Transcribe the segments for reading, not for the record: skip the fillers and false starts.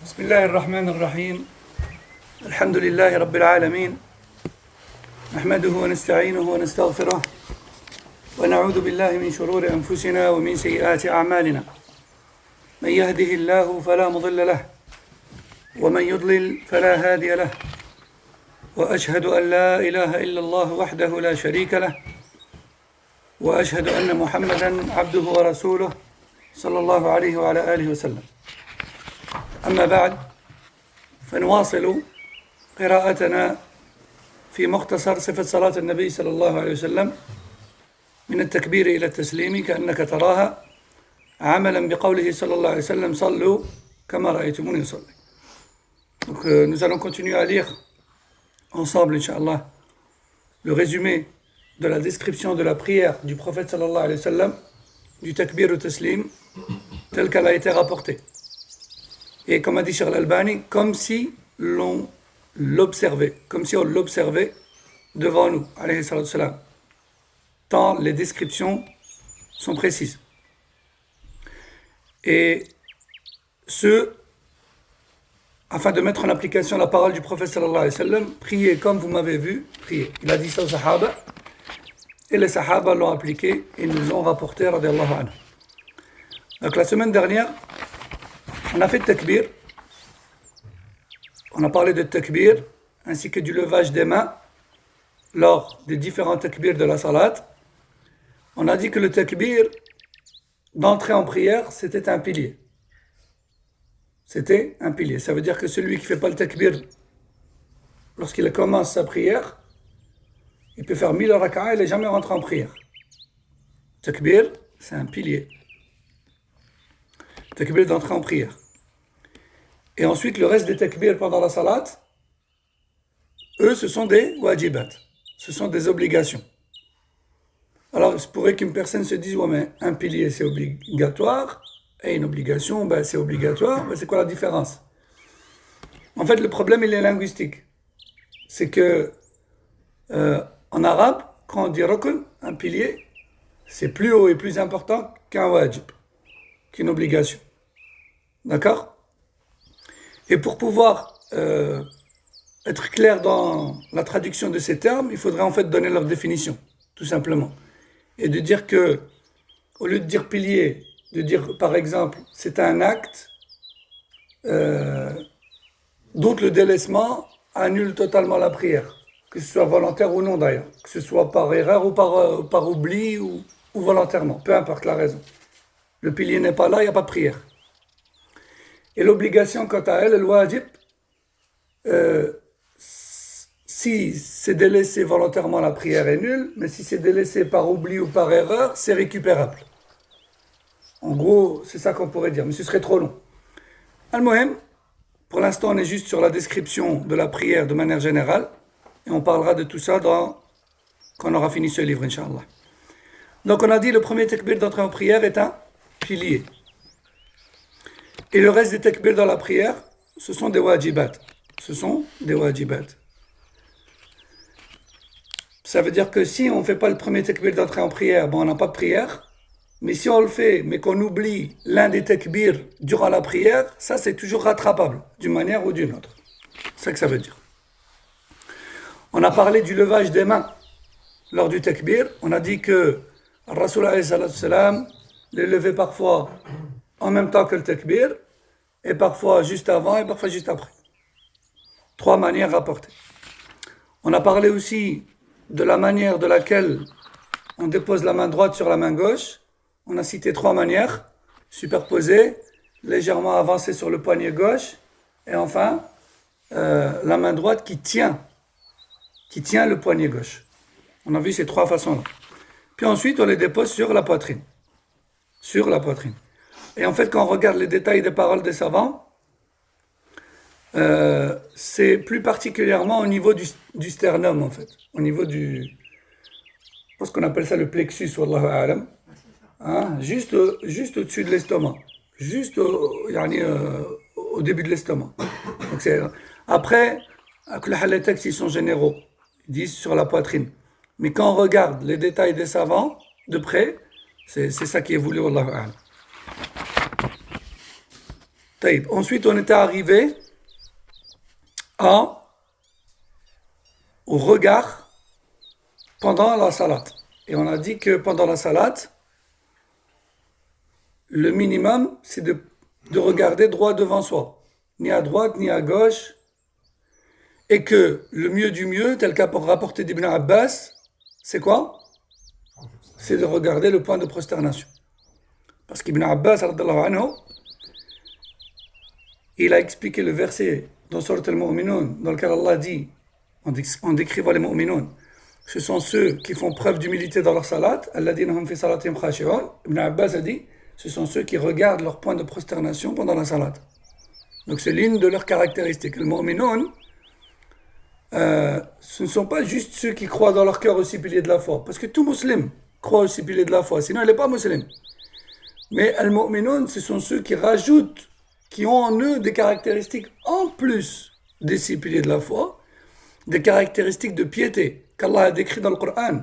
بسم الله الرحمن الرحيم الحمد لله رب العالمين نحمده ونستعينه ونستغفره ونعوذ بالله من شرور أنفسنا ومن سيئات أعمالنا من يهده الله فلا مضل له ومن يضلل فلا هادي له وأشهد أن لا إله إلا الله وحده لا شريك له وأشهد أن محمدا عبده ورسوله صلى الله عليه وعلى آله وسلم. أما بعد فنواصل قراءتنا في مختصر صفة صلاة النبي صلى الله عليه وسلم من التكبير إلى التسليم كأنك تراها عملا بقوله صلى الله عليه وسلم صلوا كما رأيتموني أصلي. Donc nous allons continuer à lire ensemble, Inch'Allah, le résumé de la description de la prière du prophète sallallahu alayhi wa sallam, du takbir au taslim, telle qu'elle a été rapportée. Et comme a dit Cheikh Al-Albani, comme si on l'observait devant nous, alayhi salatu salam, tant les descriptions sont précises. Et ce, afin de mettre en application la parole du prophète sallallahu alayhi wa sallam, priez comme vous m'avez vu, priez. Il a dit ça aux sahaba, et les sahaba l'ont appliqué et nous l'ont rapporté, radiyallahu anhu. Donc la semaine dernière, on a fait takbir, on a parlé de takbir, ainsi que du levage des mains lors des différents takbirs de la salat. On a dit que le takbir d'entrée en prière, c'était un pilier. C'était un pilier. Ça veut dire que celui qui ne fait pas le takbir lorsqu'il commence sa prière, il peut faire 1000 raka'a, il n'est jamais rentré en prière. Takbir, c'est un pilier. Takbir d'entrée en prière. Et ensuite, le reste des takbir pendant la salat, eux, ce sont des wajibat. Ce sont des obligations. Alors, il se pourrait qu'une personne se dise, ouais, mais un pilier, c'est obligatoire, et une obligation, ben, c'est obligatoire. Ben, c'est quoi la différence? En fait, le problème, il est linguistique. C'est que, en arabe, quand on dit rukn, un pilier, c'est plus haut et plus important qu'un wajib, qu'une obligation. D'accord? Et pour pouvoir être clair dans la traduction de ces termes, il faudrait en fait donner leur définition, tout simplement. Et de dire que, au lieu de dire pilier, de dire par exemple, c'est un acte dont le délaissement annule totalement la prière, que ce soit volontaire ou non d'ailleurs, que ce soit par erreur ou par oubli ou volontairement, peu importe la raison. Le pilier n'est pas là, il n'y a pas de prière. Et l'obligation, quant à elle, le wajib, si c'est délaissé volontairement, la prière est nulle, mais si c'est délaissé par oubli ou par erreur, c'est récupérable. En gros, c'est ça qu'on pourrait dire, mais ce serait trop long. Al-Muhim, pour l'instant, on est juste sur la description de la prière de manière générale, et on parlera de tout ça quand on aura fini ce livre, Inch'Allah. Donc on a dit, le premier takbir d'entrée en prière est un pilier. Et le reste des takbir dans la prière, ce sont des wajibat. Ce sont des wajibat. Ça veut dire que si on ne fait pas le premier takbir d'entrée en prière, bon, on n'a pas de prière. Mais si on le fait, mais qu'on oublie l'un des takbir durant la prière, ça c'est toujours rattrapable, d'une manière ou d'une autre. C'est ça que ça veut dire. On a parlé du levage des mains lors du takbir. On a dit que Rasul alayhi salatu salam les levait parfois en même temps que le takbir, et parfois juste avant, et parfois juste après. 3 manières rapportées. On a parlé aussi de la manière de laquelle on dépose la main droite sur la main gauche. On a cité 3 manières, superposée, légèrement avancée sur le poignet gauche, et enfin, la main droite qui tient le poignet gauche. On a vu ces 3 façons-là. Puis ensuite, on les dépose sur la poitrine. Sur la poitrine. Et en fait, quand on regarde les détails des paroles des savants, c'est plus particulièrement au niveau du sternum, en fait. Au niveau je pense qu'on appelle ça le plexus, wallahu a'lam. Hein, juste au-dessus de l'estomac. Juste au début de l'estomac. Donc après, les textes, ils sont généraux. Ils disent sur la poitrine. Mais quand on regarde les détails des savants, de près, c'est ça qui est voulu, wallahu a'lam. Taïb. Ensuite, on était arrivé au regard pendant la salat. Et on a dit que pendant la salat, le minimum, c'est de regarder droit devant soi, ni à droite, ni à gauche, et que le mieux du mieux, tel qu'a rapporté d'Ibn Abbas, c'est quoi? C'est de regarder le point de prosternation. Parce qu'Ibn Abbas, anhu, il a expliqué le verset dans Surat al-Mu'minun, dans lequel Allah dit, en décrivant les mu'minun, ce sont ceux qui font preuve d'humilité dans leur salat. Alladhina hum fi salatihim khashi'un. Ibn Abbas a dit, ce sont ceux qui regardent leur point de prosternation pendant la salat. Donc c'est l'une de leurs caractéristiques. Le mu'minun, ce ne sont pas juste ceux qui croient dans leur cœur au six piliers de la foi. Parce que tout musulman croit au six piliers de la foi, sinon il n'est pas musulman. Mais al-mu'minun, ce sont ceux qui rajoutent, qui ont en eux des caractéristiques en plus des six piliers de la foi, des caractéristiques de piété qu'Allah a décrit dans le Coran.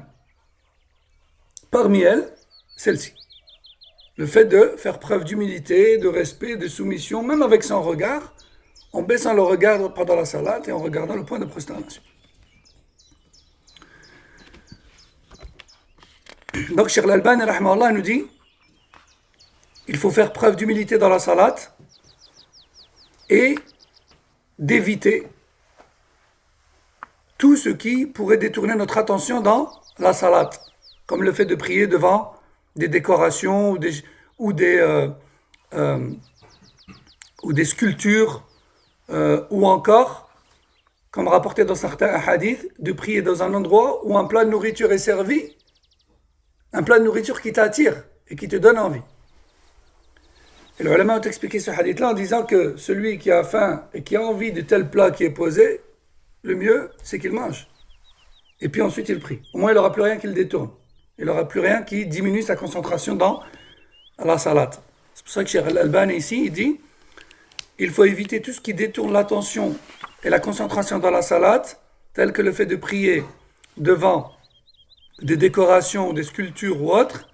Parmi elles, celle-ci. Le fait de faire preuve d'humilité, de respect, de soumission, même avec son regard, en baissant le regard pendant la salat et en regardant le point de prosternation. Donc, Cheikh Al-Albani, rahimahullah, nous dit, il faut faire preuve d'humilité dans la salat et d'éviter tout ce qui pourrait détourner notre attention dans la salat, comme le fait de prier devant des décorations ou des sculptures, ou encore, comme rapporté dans certains hadiths, de prier dans un endroit où un plat de nourriture est servi, un plat de nourriture qui t'attire et qui te donne envie. Et les ulama ont expliqué ce hadith-là en disant que celui qui a faim et qui a envie de tel plat qui est posé, le mieux, c'est qu'il mange. Et puis ensuite, il prie. Au moins, il n'aura plus rien qui le détourne. Il n'aura plus rien qui diminue sa concentration dans la salat. C'est pour ça que Cheikh Al-Albani ici, il dit, il faut éviter tout ce qui détourne l'attention et la concentration dans la salat, tel que le fait de prier devant des décorations, des sculptures ou autres,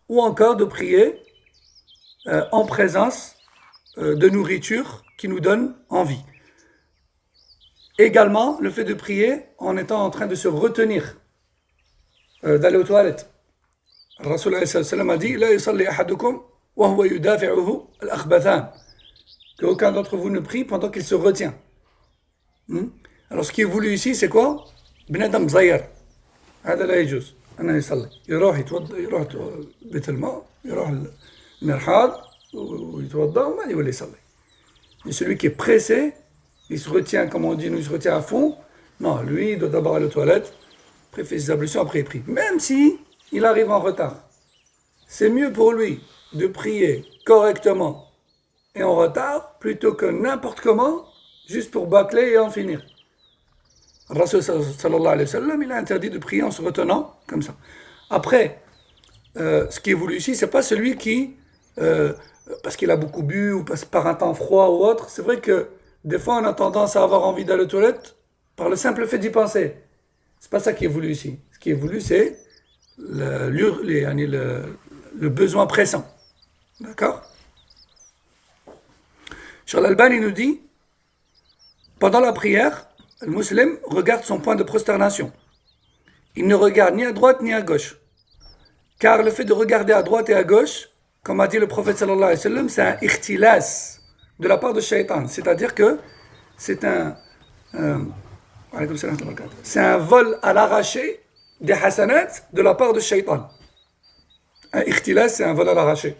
ou encore de prier en présence de nourriture qui nous donne envie. Également, le fait de prier en étant en train de se retenir d'aller aux toilettes. Le Rasul a dit, La yusalli ahadukum wa huwa yudafi'uhu al-akhbathan. Qu'aucun d'entre vous ne prie pendant qu'il se retient. Alors ce qui est voulu ici, c'est quoi? Ben Adam Zayar. هذا لا يجوز أنه يصلي. يروح بيت الماء، يروح المرحاض ويتوضأ وما يولي يصلي. Et celui qui est pressé, il se retient, comme on dit, nous, il se retient à fond. Non, lui, il doit d'abord aller aux toilettes, après il fait ses ablutions, après il prie. Même si il arrive en retard. C'est mieux pour lui de prier correctement et en retard, plutôt que n'importe comment, juste pour bâcler et en finir. Rasul sallallahu alayhi wa sallam, il a interdit de prier en se retenant comme ça. Après, ce qui est voulu ici, c'est pas celui qui, parce qu'il a beaucoup bu ou par un temps froid ou autre, c'est vrai que des fois on a tendance à avoir envie d'aller aux toilettes par le simple fait d'y penser. C'est pas ça qui est voulu ici. Ce qui est voulu, c'est le besoin pressant. D'accord? Cheikh Al-Albani nous dit, pendant la prière, le musulman regarde son point de prosternation. Il ne regarde ni à droite ni à gauche. Car le fait de regarder à droite et à gauche, comme a dit le prophète sallallahu alayhi wa sallam, c'est un ikhtilas de la part de shaitan. C'est-à-dire que c'est un vol à l'arraché des hasanat de la part de shaitan. Un ikhtilas, c'est un vol à l'arraché.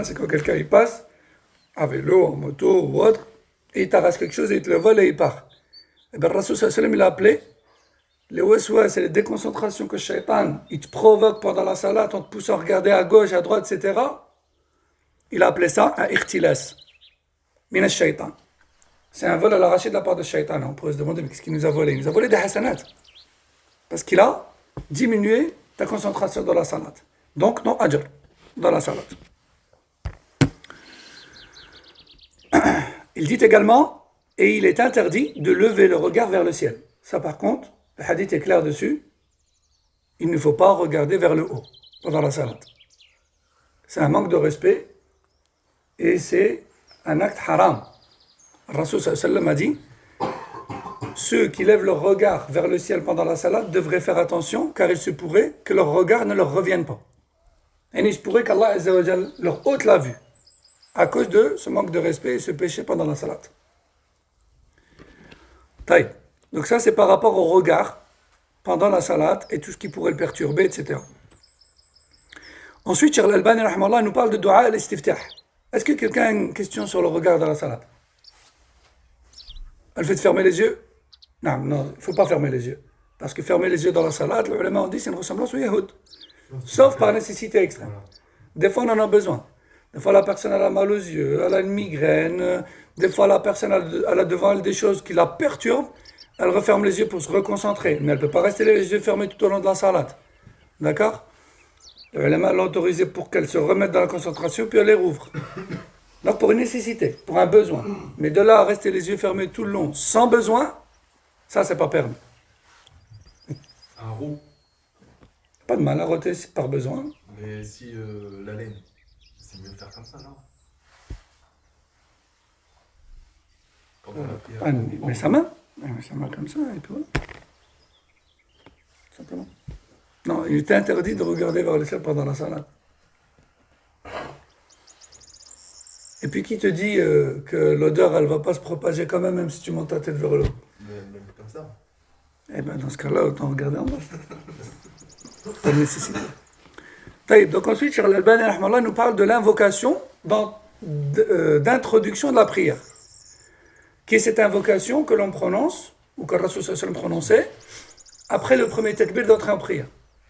C'est quand quelqu'un il passe à vélo, en moto ou autre, et il t'arrache quelque chose et il te le vole et il part. Et bien, le Rasul sallallahu alayhi wa sallam, il a appelé les waswas, c'est les déconcentrations que le shaitan, il te provoque pendant la salat, en te poussant à regarder à gauche, à droite, etc. Il a appelé ça un ikhtilas, min al-shaitan. C'est un vol à l'arraché de la part de shaitan. On pourrait se demander, mais qu'est-ce qu'il nous a volé? Il nous a volé des hasanat. Parce qu'il a diminué ta concentration dans la salat. Donc, non ajr dans la salat. Il dit également, et il est interdit de lever le regard vers le ciel. Ça, par contre, le hadith est clair dessus. Il ne faut pas regarder vers le haut pendant la salat. C'est un manque de respect et c'est un acte haram. Le Rasul sallam a dit, ceux qui lèvent leur regard vers le ciel pendant la salat devraient faire attention, car il se pourrait que leur regard ne leur revienne pas. Et il se pourrait qu'Allah Azza wa Jal leur ôte la vue, à cause de ce manque de respect et ce péché pendant la salat. Taïb. Donc ça, c'est par rapport au regard pendant la salat et tout ce qui pourrait le perturber, etc. Ensuite, Cheikh Al-Albani rahmallah, nous parle de dua al-istiftah. Est-ce que quelqu'un a une question sur le regard dans la salat? Le fait de fermer les yeux? Non, il ne faut pas fermer les yeux. Parce que fermer les yeux dans la salat, les ulama ont dit c'est une ressemblance au yahoud. Sauf par nécessité extrême. Des fois, on en a besoin. Des fois, la personne a mal aux yeux, elle a une migraine. Des fois, la personne elle a devant elle des choses qui la perturbent. Elle referme les yeux pour se reconcentrer. Mais elle ne peut pas rester les yeux fermés tout au long de la salat. D'accord? Les ulama l'ont autorisé pour qu'elle se remette dans la concentration, puis elle les rouvre. Donc, pour une nécessité, pour un besoin. Mais de là à rester les yeux fermés tout le long, sans besoin, ça, c'est pas permis. Un roux. Pas de mal à roter par besoin. Mais si la laine, c'est mieux de faire comme ça, non? Quand on a pris Mais sa main. Mais sa main comme ça, et puis voilà. Simplement. Non, il était interdit de regarder vers le ciel pendant la salade. Et puis qui te dit que l'odeur, elle va pas se propager quand même si tu montes ta tête vers le haut? Même comme ça. Eh bien, dans ce cas-là, autant regarder en bas. Pas de nécessité. Donc ensuite, Cheikh Al-Albani rahmallah, nous parle de l'invocation d'introduction de la prière. Qui est cette invocation que l'on prononce, ou que le Rasul sallallahu alayhi wa sallam prononçait, après le premier takbir d'entrée en prière.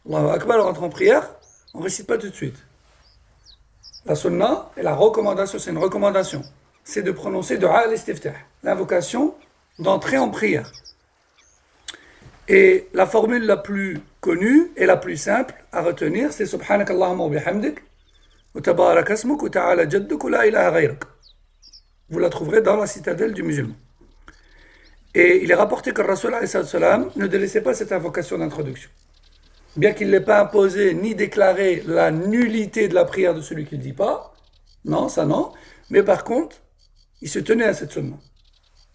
Allahu Akbar, on rentre en prière, on ne récite pas tout de suite. La sunna et la recommandation, c'est une recommandation, c'est de prononcer dua al-istiftah, l'invocation d'entrer en prière. Et la formule la plus connue et la plus simple à retenir, c'est Subhanakallahumma wa bihamdik, wa tabarak asmuk, wa ta'ala jadduk, wa la ilaha ghayrak. Vous la trouverez dans la citadelle du musulman. Et il est rapporté que le Rasul ne délaissait pas cette invocation d'introduction. Bien qu'il ne l'ait pas imposé ni déclaré la nullité de la prière de celui qui ne le dit pas, non, ça non, mais par contre, il se tenait à cette sunna.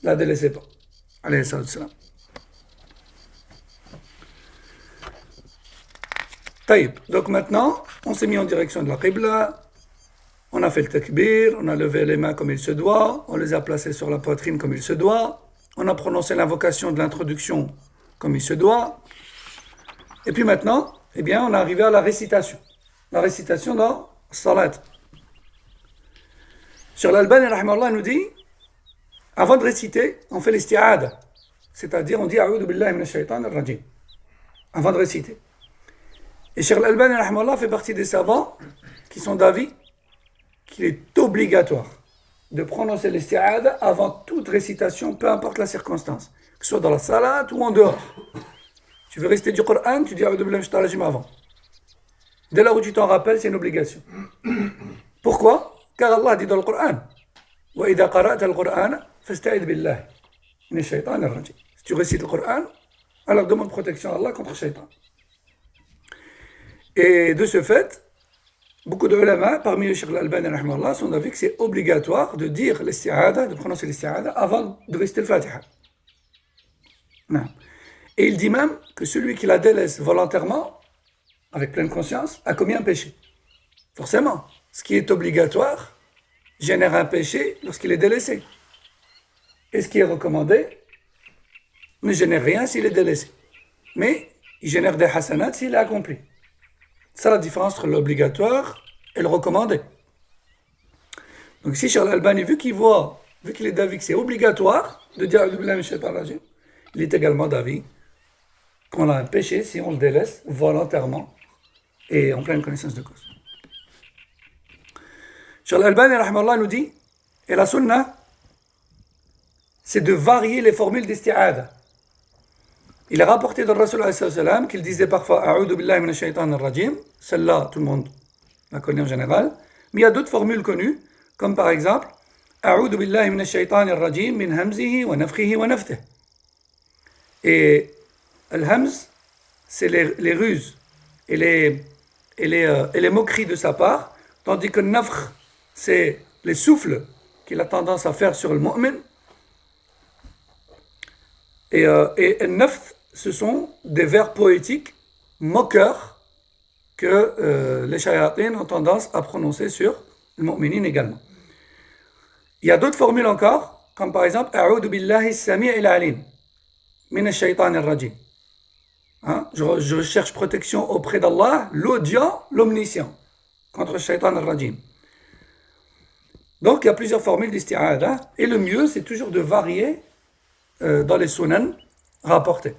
Il ne la délaissait pas. Alayhi salam. Taïb. Donc maintenant, on s'est mis en direction de la Qibla, on a fait le takbir, on a levé les mains comme il se doit, on les a placées sur la poitrine comme il se doit, on a prononcé l'invocation de l'introduction comme il se doit, et puis maintenant, eh bien, on est arrivé à la récitation. La récitation dans Salat. Sur l'Albani, rahimahullah, nous dit, avant de réciter, on fait l'isti'ada, c'est-à-dire on dit A'udhu billahi minash shaitanir rajim, avant de réciter. Et Cheikh Al-Albani rahimahullah fait partie des savants qui sont d'avis qu'il est obligatoire de prononcer l'isti'ada avant toute récitation, peu importe la circonstance, que ce soit dans la salat ou en dehors. Tu veux réciter du Coran, tu dis A'udhu billahi minash shaitanir rajim avant. Dès là où tu t'en rappelles, c'est une obligation. Pourquoi? Car Allah dit dans le Coran Wa idha qara'ta al-Qur'an fasta'id billahi minash shaitanir rajim. Si tu récites le Coran, alors demande protection à Allah contre le shaitan. Et de ce fait, beaucoup de ulama, parmi les Cheikh Al-Albani rahimahullah, sont d'avis que c'est obligatoire de dire l'isti'ada, de prononcer l'isti'ada avant de réciter le Fatiha. Non. Et il dit même que celui qui la délaisse volontairement, avec pleine conscience, a commis un péché. Forcément, ce qui est obligatoire génère un péché lorsqu'il est délaissé. Et ce qui est recommandé ne génère rien s'il est délaissé. Mais il génère des hasanats s'il est accompli. C'est la différence entre l'obligatoire et le recommandé. Donc ici, Cheikh Al-Albani, vu qu'il est d'avis que c'est obligatoire de dire il est également d'avis qu'on a un péché si on le délaisse volontairement et en pleine connaissance de cause. Cheikh Al-Albani rahimahullah, nous dit, et la sunna, c'est de varier les formules d'isti'ada. Il est rapporté de Rasul qu'il disait parfois A'udhu billahi minash shaitanir rajim. Celle-là, tout le monde la connaît en général. Mais il y a d'autres formules connues, comme par exemple A'udhu billahi minash shaitanir rajim min hamzihi wa nafthihi wa nafthihi. Et al-hamz, c'est les ruses et les moqueries de sa part, tandis que nafkh, c'est les souffles qu'il a tendance à faire sur le mu'min. Et nafth, ce sont des vers poétiques moqueurs que les shayatins ont tendance à prononcer sur le mu'minin également. Il y a d'autres formules encore, comme par exemple A'udhu billahi as-sami'il alim min ash-shaytan ar-rajim. Je cherche protection auprès d'Allah, l'audient, l'omniscient, contre le shaytan ar-rajim. Donc il y a plusieurs formules d'isti'ada, et le mieux c'est toujours de varier dans les sunan rapportés.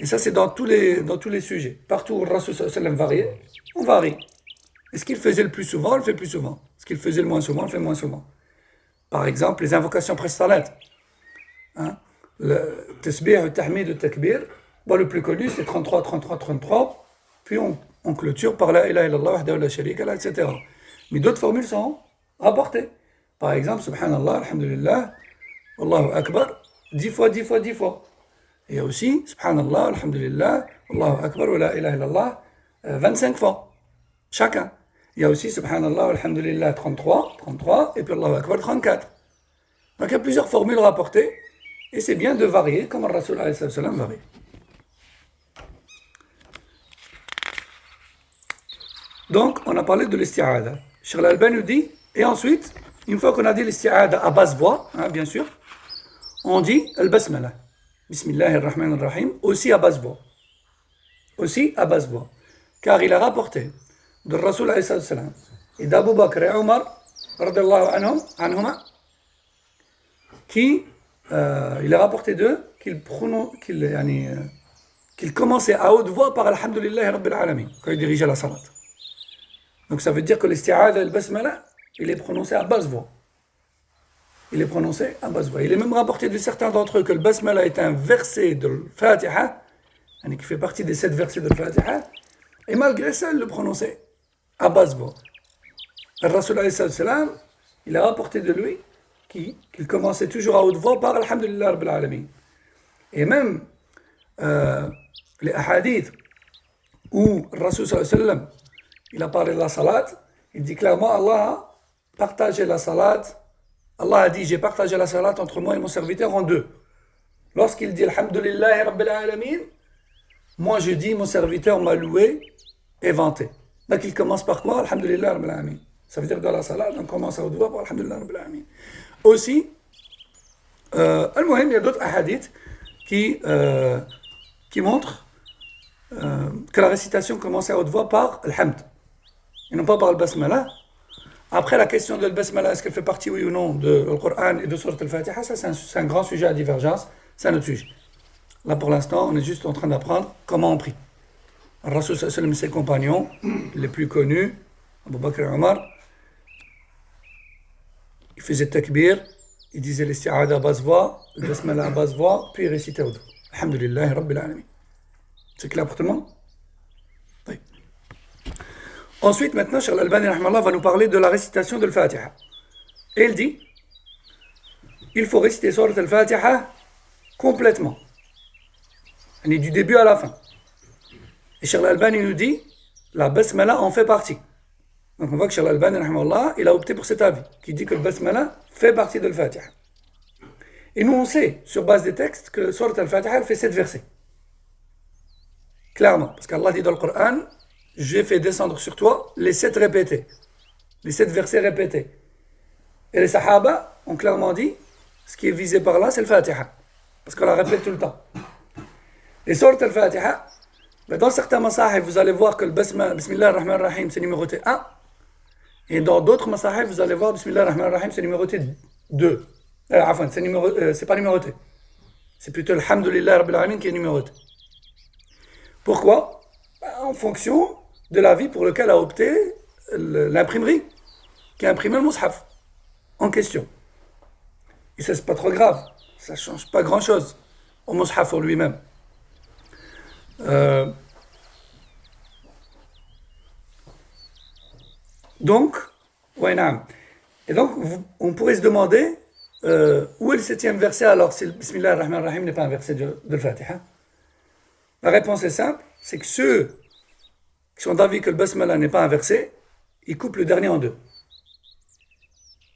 Et ça c'est dans tous les sujets. Partout où le Rasul sallallahu alayhi wa sallam variait, on varie. Et ce qu'il faisait le plus souvent, on le fait plus souvent. Ce qu'il faisait le moins souvent, on le fait moins souvent. Par exemple, les invocations pré-salat. Le tasbih, le tahmid, le takbir. Bon, le plus connu, c'est 33, 33, 33. Puis on clôture par la ilaha illallah, wahdahu la sharika lah, etc. Mais d'autres formules sont rapportées. Par exemple, subhanallah, alhamdulillah, Allahu akbar, 10 fois, 10 fois, 10 fois. Et aussi, subhanallah, alhamdulillah, Allahu akbar, wa la ilaha illallah, 25 fois. Chacun. Il y a aussi subhanallah, alhamdulillah, 33, 33, et puis Allahu akbar, 34. Donc il y a plusieurs formules rapportées, et c'est bien de varier, comme le Rasul alayhi salam varie. Donc, on a parlé de l'isti'ada. Cheikh Al-Albani nous dit, et ensuite, une fois qu'on a dit l'isti'ada à basse voix, bien sûr, on dit al-basmala. Bismillahirrahmanirrahim, aussi à basse voix. Aussi à basse voix. Car il a rapporté de Rasul alayhi salam et d'Abu Bakr et Omar, radiyallahu anhuma, il a rapporté d'eux qu'ils commençaient à haute voix par Alhamdulillah Rabbil Alamin quand ils dirigeaient la salat. Donc ça veut dire que l'isti'ada et le basmala, il est prononcé à basse voix. Il est prononcé à basse voix. Il est même rapporté de certains d'entre eux que le basmala est un verset de Fatiha, qui fait partie des 7 versets de Fatiha, et malgré ça, il le prononçait à basse voix. Le Rasul alayhi salam, il a rapporté de lui qu'il commençait toujours à haute voix par Alhamdulillah Rabbil Alamin. Et même les hadiths où le Rasul sallallahu alayhi wa sallam, il a parlé de la salat, il dit clairement Allah a partagé la salat. Allah a dit, j'ai partagé la salat entre moi et mon serviteur en deux. Lorsqu'il dit Alhamdulillah Rabbil Alamin, moi je dis, mon serviteur m'a loué et vanté. Donc il commence par quoi? Alhamdulillah Rabbil Alamin. Ça veut dire que dans la salat, on commence à haute voix par Alhamdulillah Rabbil Alamin. Aussi, il y a d'autres hadiths qui montrent que la récitation commence à haute voix par Alhamd. Et non pas par le basmala. Après, la question de le basmala, est-ce qu'elle fait partie, oui ou non, du Coran et de Surat al-Fatiha, ça c'est un grand sujet à divergence, c'est un autre sujet. Là, pour l'instant, on est juste en train d'apprendre comment on prie. Rasul sallallahu alayhi wa sallam et ses compagnons, les plus connus, Abu Bakr et Omar, ils faisaient takbir, ils disaient l'isti'ada à basse voix, le basmala à basse voix, puis ils récitaient au dos. Alhamdulillah Rabbil Alamin. C'est clair pour tout le monde? Oui. Ensuite, maintenant, Cheikh Al-Albani va nous parler de la récitation de l'Fatiha. Et il dit, il faut réciter Surat al-Fatiha complètement. Du début à la fin. Et Cheikh Al-Albani nous dit, la basmala en fait partie. Donc on voit que Cheikh Al-Albani, il a opté pour cet avis, qui dit que le basmala fait partie de l'Fatiha. Et nous on sait, sur base des textes, que Surat al-Fatiha fait 7 versets. Clairement, parce qu'Allah dit dans le Coran, j'ai fait descendre sur toi les 7 répétés, les 7 versets répétés. Et les Sahaba ont clairement dit, ce qui est visé par là, c'est le Fatiha, parce qu'on la répète tout le temps. Et Surat al-Fatiha, dans certains masahif, vous allez voir que le Bismillah ar-Rahman ar-Rahim, c'est numéroté 1. Et dans d'autres masahif, vous allez voir Bismillah ar-Rahman ar-Rahim, c'est numéroté 2. C'est pas numéroté. C'est plutôt Alhamdulillah Rabbil Alamin qui est numéroté. Pourquoi? En fonction de l'avis pour lequel a opté l'imprimerie qui a imprimé le mushaf en question. Et ça, c'est pas trop grave. Ça ne change pas grand-chose au mushaf en lui-même. Donc, et donc, on pourrait se demander où est le 7e verset alors si le Bismillah ar-Rahman ar-Rahim n'est pas un verset de l'Fatiha. La réponse est simple, c'est que ceux qui sont d'avis que le Basmala n'est pas un verset, ils coupent le dernier en deux.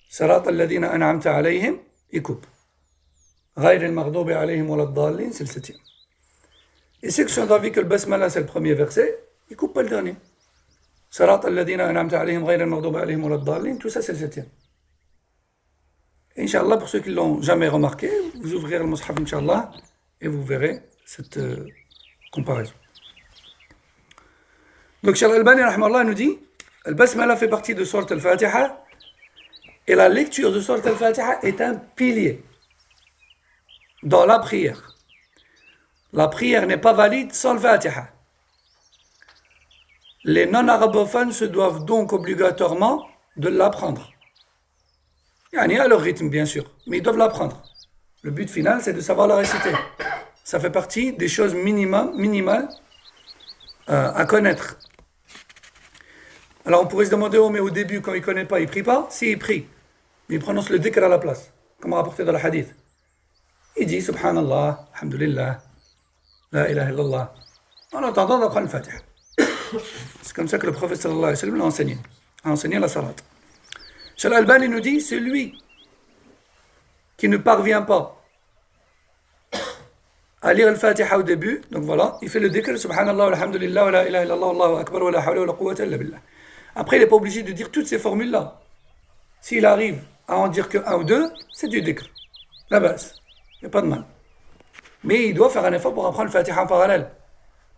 صراط الذين أنعمت عليهم, il coupe. غير المغضوب عليهم ولا الضالين, c'est le 7e. Et ceux qui sont d'avis que le basmala c'est le premier verset, ils coupent pas le dernier. صراط الذين أنعمت عليهم غير المغضوب عليهم ولا الضالين, tout ça c'est le 7e. Et Inch'Allah, pour ceux qui ne l'ont jamais remarqué, vous ouvrirez le Mus'haf Inch'Allah et vous verrez cette comparaison. Donc Cheikh Al-Albani rahimahullah nous dit, le basmala fait partie de Sourate Al-Fatiha et la lecture de Sourate Al-Fatiha est un pilier dans la prière. La prière n'est pas valide sans le Fatiha. Les non-arabophones se doivent donc obligatoirement de l'apprendre. Yani à leur rythme, bien sûr, mais ils doivent l'apprendre. Le but final, c'est de savoir la réciter. Ça fait partie des choses minimales à connaître. Alors on pourrait se demander, oh mais au début, quand il ne connaît pas, il ne prie pas? Si, il prie. Mais il prononce le dhikr à la place, comme rapporté dans le hadith. Il dit Subhanallah, Alhamdulillah, La ilaha illallah, en attendant d'apprendre le Fatiha. C'est comme ça que le prophète sallallahu alayhi wa sallam a enseigné la salat. Cheikh Al-Albani nous dit, celui qui ne parvient pas à lire le Fatiha au début, donc voilà, il fait le dhikr, Subhanallah, Alhamdulillah, wa la ilaha illallah, Allahu akbar, wa la hawla wa la quwwata illa billah. Après, il n'est pas obligé de dire toutes ces formules-là. S'il arrive à en dire que un ou deux, c'est du dhikr. La base, il n'y a pas de mal. Mais il doit faire un effort pour apprendre le Fatiha en parallèle.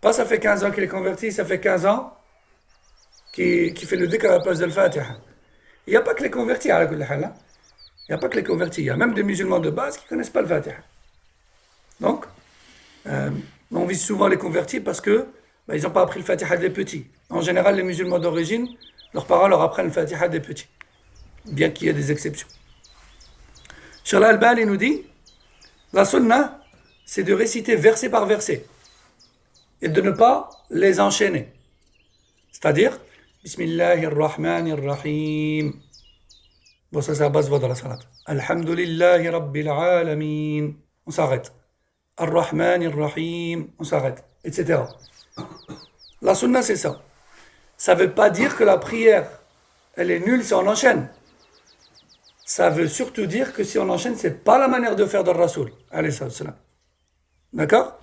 Pas ça fait 15 ans qu'il est converti, ça fait 15 ans qu'il fait le dhikr à la place de le Fatiha. Il n'y a pas que les convertis, à la kulli hal, hein. Il n'y a pas que les convertis, il y a même des musulmans de base qui ne connaissent pas le Fatiha. Donc, on vise souvent les convertis parce que ils n'ont pas appris le Fatiha des petits. En général, les musulmans d'origine, leurs parents leur apprennent le Fatiha des petits, bien qu'il y ait des exceptions. Cheikh Al-Albani nous dit, la sunnah, c'est de réciter verset par verset et de ne pas les enchaîner. C'est-à-dire, Bismillahirrahmanirrahim. Bon, ça c'est la base voix dans la salat. Alhamdulillahi Rabbil Alamin. On s'arrête. Ar-Rahmanir-Rahim. On s'arrête. Etc. La sunna, c'est ça. Ça ne veut pas dire que la prière, elle est nulle si on enchaîne. Ça veut surtout dire que si on enchaîne, ce n'est pas la manière de faire de Rasoul. Alayhi salam. D'accord?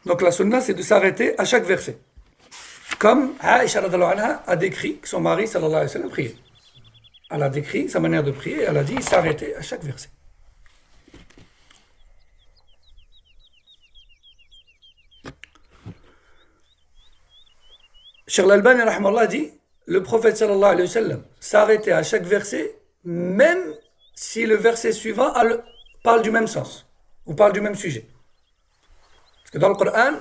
Donc la sunna, c'est de s'arrêter à chaque verset. Comme Aïcha radhiyallahu anha a décrit que son mari sallallahu alayhi wa sallam priait. Elle a décrit sa manière de prier, elle a dit s'arrêter à chaque verset. Cheikh Al-Albani rahimahullah dit, le prophète sallallahu alayhi wa sallam s'arrêtait à chaque verset, même si le verset suivant parle du même sens, ou parle du même sujet. Parce que dans le Coran,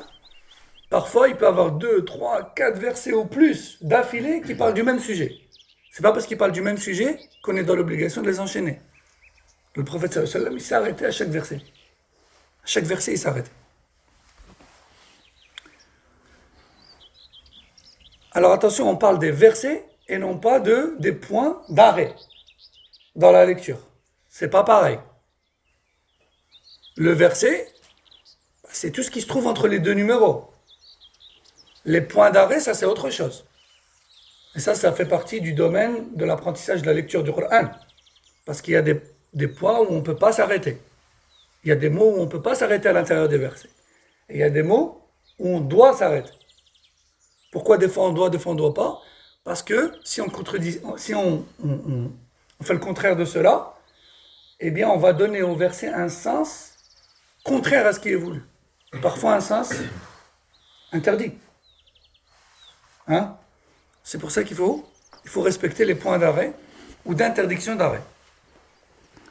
parfois il peut y avoir 2, 3, 4 versets ou plus d'affilée qui parlent du même sujet. C'est pas parce qu'ils parlent du même sujet qu'on est dans l'obligation de les enchaîner. Le prophète sallallahu alayhi wa sallam, il s'arrêtait à chaque verset. À chaque verset, il s'arrêtait. Alors attention, on parle des versets et non pas des points d'arrêt dans la lecture. C'est pas pareil. Le verset, c'est tout ce qui se trouve entre les deux numéros. Les points d'arrêt, ça c'est autre chose. Et ça fait partie du domaine de l'apprentissage de la lecture du Coran. Parce qu'il y a des points où on ne peut pas s'arrêter. Il y a des mots où on ne peut pas s'arrêter à l'intérieur des versets. Et il y a des mots où on doit s'arrêter. Pourquoi des fois on doit, des fois on ne doit pas? Parce que si on fait le contraire de cela, eh bien on va donner au verset un sens contraire à ce qui est voulu. Parfois un sens interdit. Hein? C'est pour ça qu'il faut respecter les points d'arrêt ou d'interdiction d'arrêt.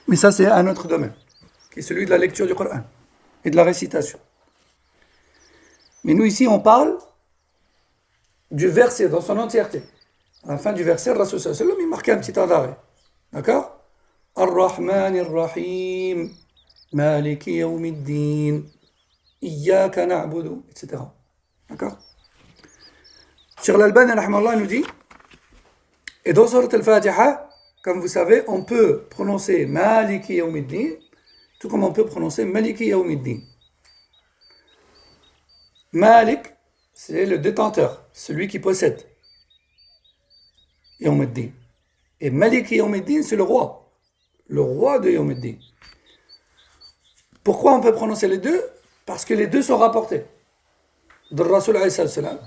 Mais ça c'est un autre domaine, qui est celui de la lecture du Coran et de la récitation. Mais nous ici on parle du verset dans son entièreté. À la fin du verset, le Rasul sallallahu alayhi wa sallam, il marquait un petit temps d'arrêt. D'accord? Ar-Rahmanir-Rahim, Maliki Yawmiddin, Iyyaka na'budu, etc. D'accord? Cheikh Al-Albani rahimahullah nous dit, et dans Surat Al-Fatiha, comme vous savez, on peut prononcer Maliki Yawmiddin, tout comme on peut prononcer Maliki Yawmiddin. Malik, c'est le détenteur, celui qui possède. Yawmiddin. Et Maliki Yawmiddin, c'est le roi. Le roi de Yawmiddin. Pourquoi on peut prononcer les deux? Parce que les deux sont rapportés de Rasul alayhi salam.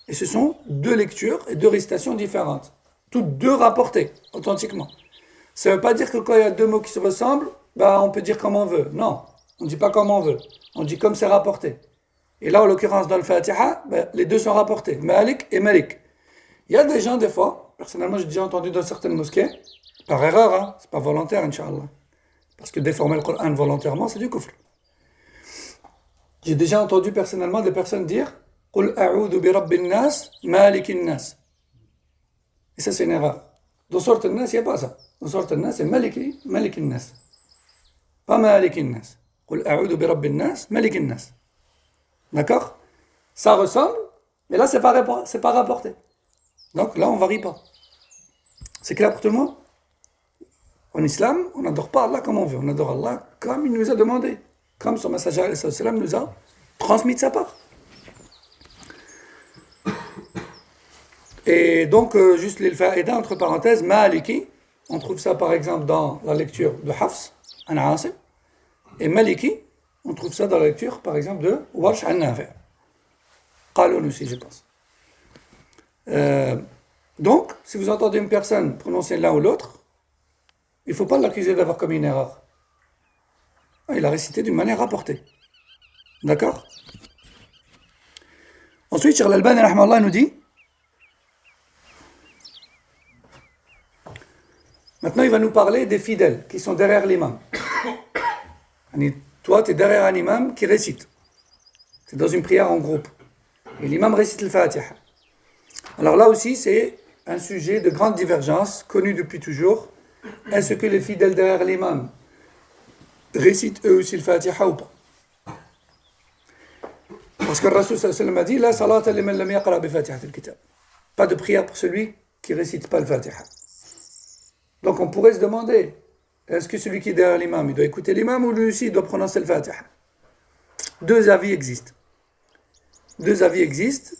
Et ce sont deux lectures et deux récitations différentes. Toutes deux rapportées, authentiquement. Ça ne veut pas dire que quand il y a deux mots qui se ressemblent, on peut dire comme on veut. Non, on ne dit pas comme on veut. On dit comme c'est rapporté. Et là, en l'occurrence, dans le Fatiha, les deux sont rapportés. Malik et Malik. Il y a des gens, des fois, personnellement, j'ai déjà entendu dans certaines mosquées, par erreur, hein, c'est pas volontaire, Inch'Allah. Parce que déformer le Coran volontairement, c'est du kufr. J'ai déjà entendu personnellement des personnes dire Qul a'udhu bi rabbin nas, malikin nas. Et ça, c'est une erreur. Dans Sourate An-Nas, il n'y a pas ça. Dans Sourate An-Nas, c'est malikin nas. Pas malikin nas. Qul a'udhu bi rabbin nas, malikin nas. D'accord? Ça ressemble, mais là, c'est pas rapporté. Donc là, on ne varie pas. C'est clair pour tout le monde? En islam, on n'adore pas Allah comme on veut. On adore Allah comme il nous a demandé. Comme son messager nous a transmis de sa part. Et donc, juste l'ilfa'ida, entre parenthèses, Maliki, on trouve ça par exemple dans la lecture de Hafs, an Asim, et Maliki, on trouve ça dans la lecture par exemple de Warsh an Nafi'. Qaloun aussi, je pense. Donc, si vous entendez une personne prononcer l'un ou l'autre, il ne faut pas l'accuser d'avoir commis une erreur. Il a récité d'une manière rapportée. D'accord? Ensuite, Cheikh Al-Albani rahimahullah nous dit, maintenant il va nous parler des fidèles qui sont derrière l'imam. Toi, tu es derrière un imam qui récite. C'est dans une prière en groupe. Et l'imam récite le Fatiha. Alors là aussi, c'est un sujet de grande divergence, connu depuis toujours. Est-ce que les fidèles derrière l'imam récitent eux aussi le Fatiha ou pas? Parce que le Rasul sallallahu alayhi wa sallam a dit La salata liman lam yaqra bi Fatihatil kitab. Pas de prière pour celui qui ne récite pas le Fatiha. Donc on pourrait se demander, est-ce que celui qui est derrière l'imam, il doit écouter l'imam ou lui aussi il doit prononcer le Fatiha? Deux avis existent. Deux avis existent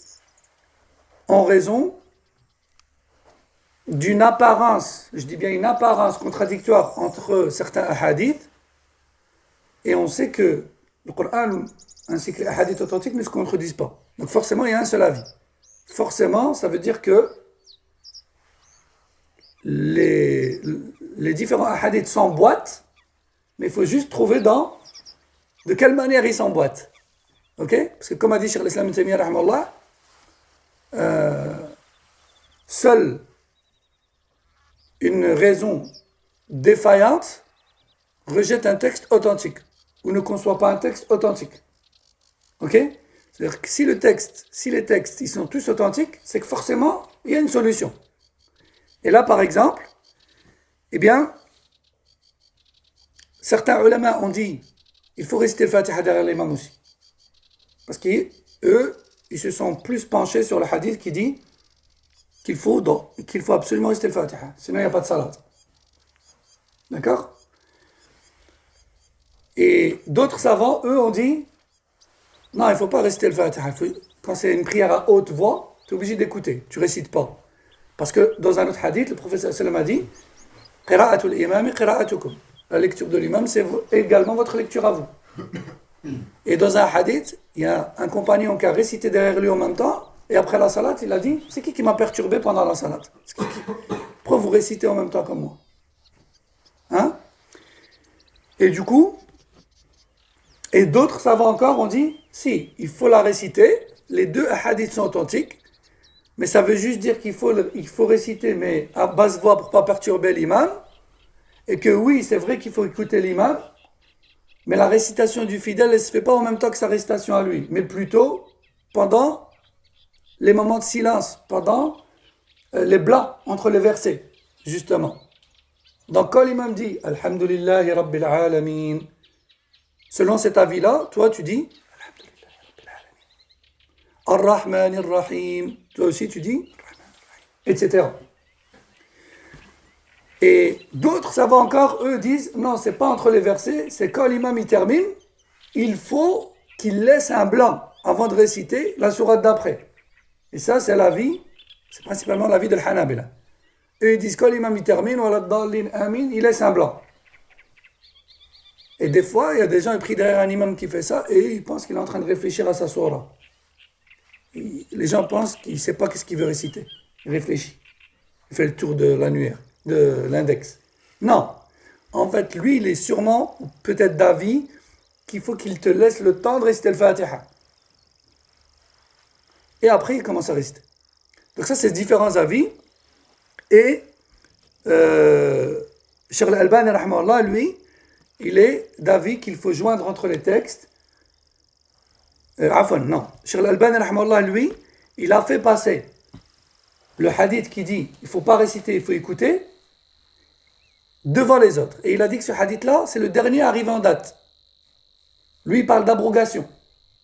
en raison d'une apparence, je dis bien une apparence contradictoire entre certains hadiths, et on sait que le Coran ainsi que les hadiths authentiques ne se contredisent pas. Donc forcément, il y a un seul avis. Forcément, ça veut dire que les différents hadiths s'emboîtent, mais il faut juste trouver de quelle manière ils s'emboîtent. Ok? Parce que comme a dit Cheikh l'Islam Ibn Taymiyyah rahimahullah, seule une raison défaillante rejette un texte authentique ou ne conçoit pas un texte authentique. Ok? C'est-à-dire que si les textes ils sont tous authentiques, c'est que forcément il y a une solution. Et là par exemple, eh bien, certains ulama ont dit il faut réciter le Fatiha derrière l'imam aussi. Parce qu'eux, ils se sont plus penchés sur le hadith qui dit qu'il faut absolument réciter le Fatiha. Sinon, il n'y a pas de salat. D'accord? Et d'autres savants, eux, ont dit non, il ne faut pas réciter le Fatiha. Quand c'est une prière à haute voix, tu es obligé d'écouter. Tu ne récites pas. Parce que dans un autre hadith, le prophète sallam a dit Qira'atul imami qira'atukum. La lecture de l'imam, c'est également votre lecture à vous. Et dans un hadith, il y a un compagnon qui a récité derrière lui en même temps, et après la salat, il a dit c'est qui m'a perturbé pendant la salat? Pourquoi vous récitez en même temps comme moi? Hein? Et du coup, et d'autres savants encore ont dit si, il faut la réciter, les deux hadiths sont authentiques, mais ça veut juste dire qu'il faut réciter, mais à basse voix pour ne pas perturber l'imam, et que oui, c'est vrai qu'il faut écouter l'imam, mais la récitation du fidèle, elle ne se fait pas en même temps que sa récitation à lui, mais plutôt pendant les moments de silence, pendant les blancs entre les versets, justement. Donc quand l'imam dit « Alhamdulillahi Rabbil Alamin », selon cet avis-là, toi tu dis « Ar-Rahman Ar-Rahim », toi aussi tu dis « etc. Et d'autres savants encore, eux, disent « Non, c'est pas entre les versets, c'est quand l'imam y termine, il faut qu'il laisse un blanc avant de réciter la sourate d'après. » Et ça, c'est principalement l'avis de l'Hanabila. eux ils disent quand l'imam il termine, il laisse un blanc. Et des fois, il y a des gens qui prient derrière un imam qui fait ça et ils pensent qu'il est en train de réfléchir à sa sourate. Les gens pensent qu'il ne sait pas ce qu'il veut réciter. Il réfléchit. Il fait le tour de l'annuaire, de l'index. Non. En fait, lui, il est sûrement, peut-être d'avis, qu'il faut qu'il te laisse le temps de réciter le Fatiha. Et après, il commence à réciter. Donc ça, c'est différents avis. Et Cheikh Al-Albani, rahimahullah, lui, il est d'avis qu'il faut joindre entre les textes. Non. Cheikh Al-Albani, rahimahullah, lui, il a fait passer le hadith qui dit il ne faut pas réciter, il faut écouter, devant les autres. Et il a dit que ce hadith-là, c'est le dernier arrivé en date. Lui, il parle d'abrogation.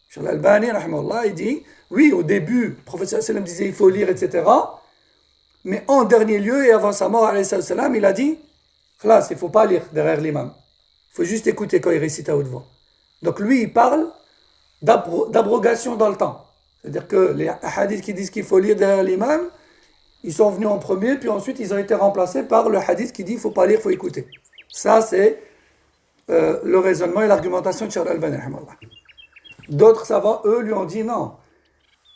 Cheikh Al-Albani, rahimahullah, il dit oui, au début, le prophète sallam disait il faut lire, etc. Mais en dernier lieu, et avant sa mort, alayhi salam, il a dit khlas, il ne faut pas lire derrière l'imam. Il faut juste écouter quand il récite à haute voix. Donc lui, il parle d'abrogation dans le temps. C'est-à-dire que les hadiths qui disent qu'il faut lire derrière l'imam, ils sont venus en premier, puis ensuite ils ont été remplacés par le hadith qui dit il ne faut pas lire, il faut écouter. Ça, c'est le raisonnement et l'argumentation de Cheikh Al-Albani. D'autres savants, eux, lui ont dit non.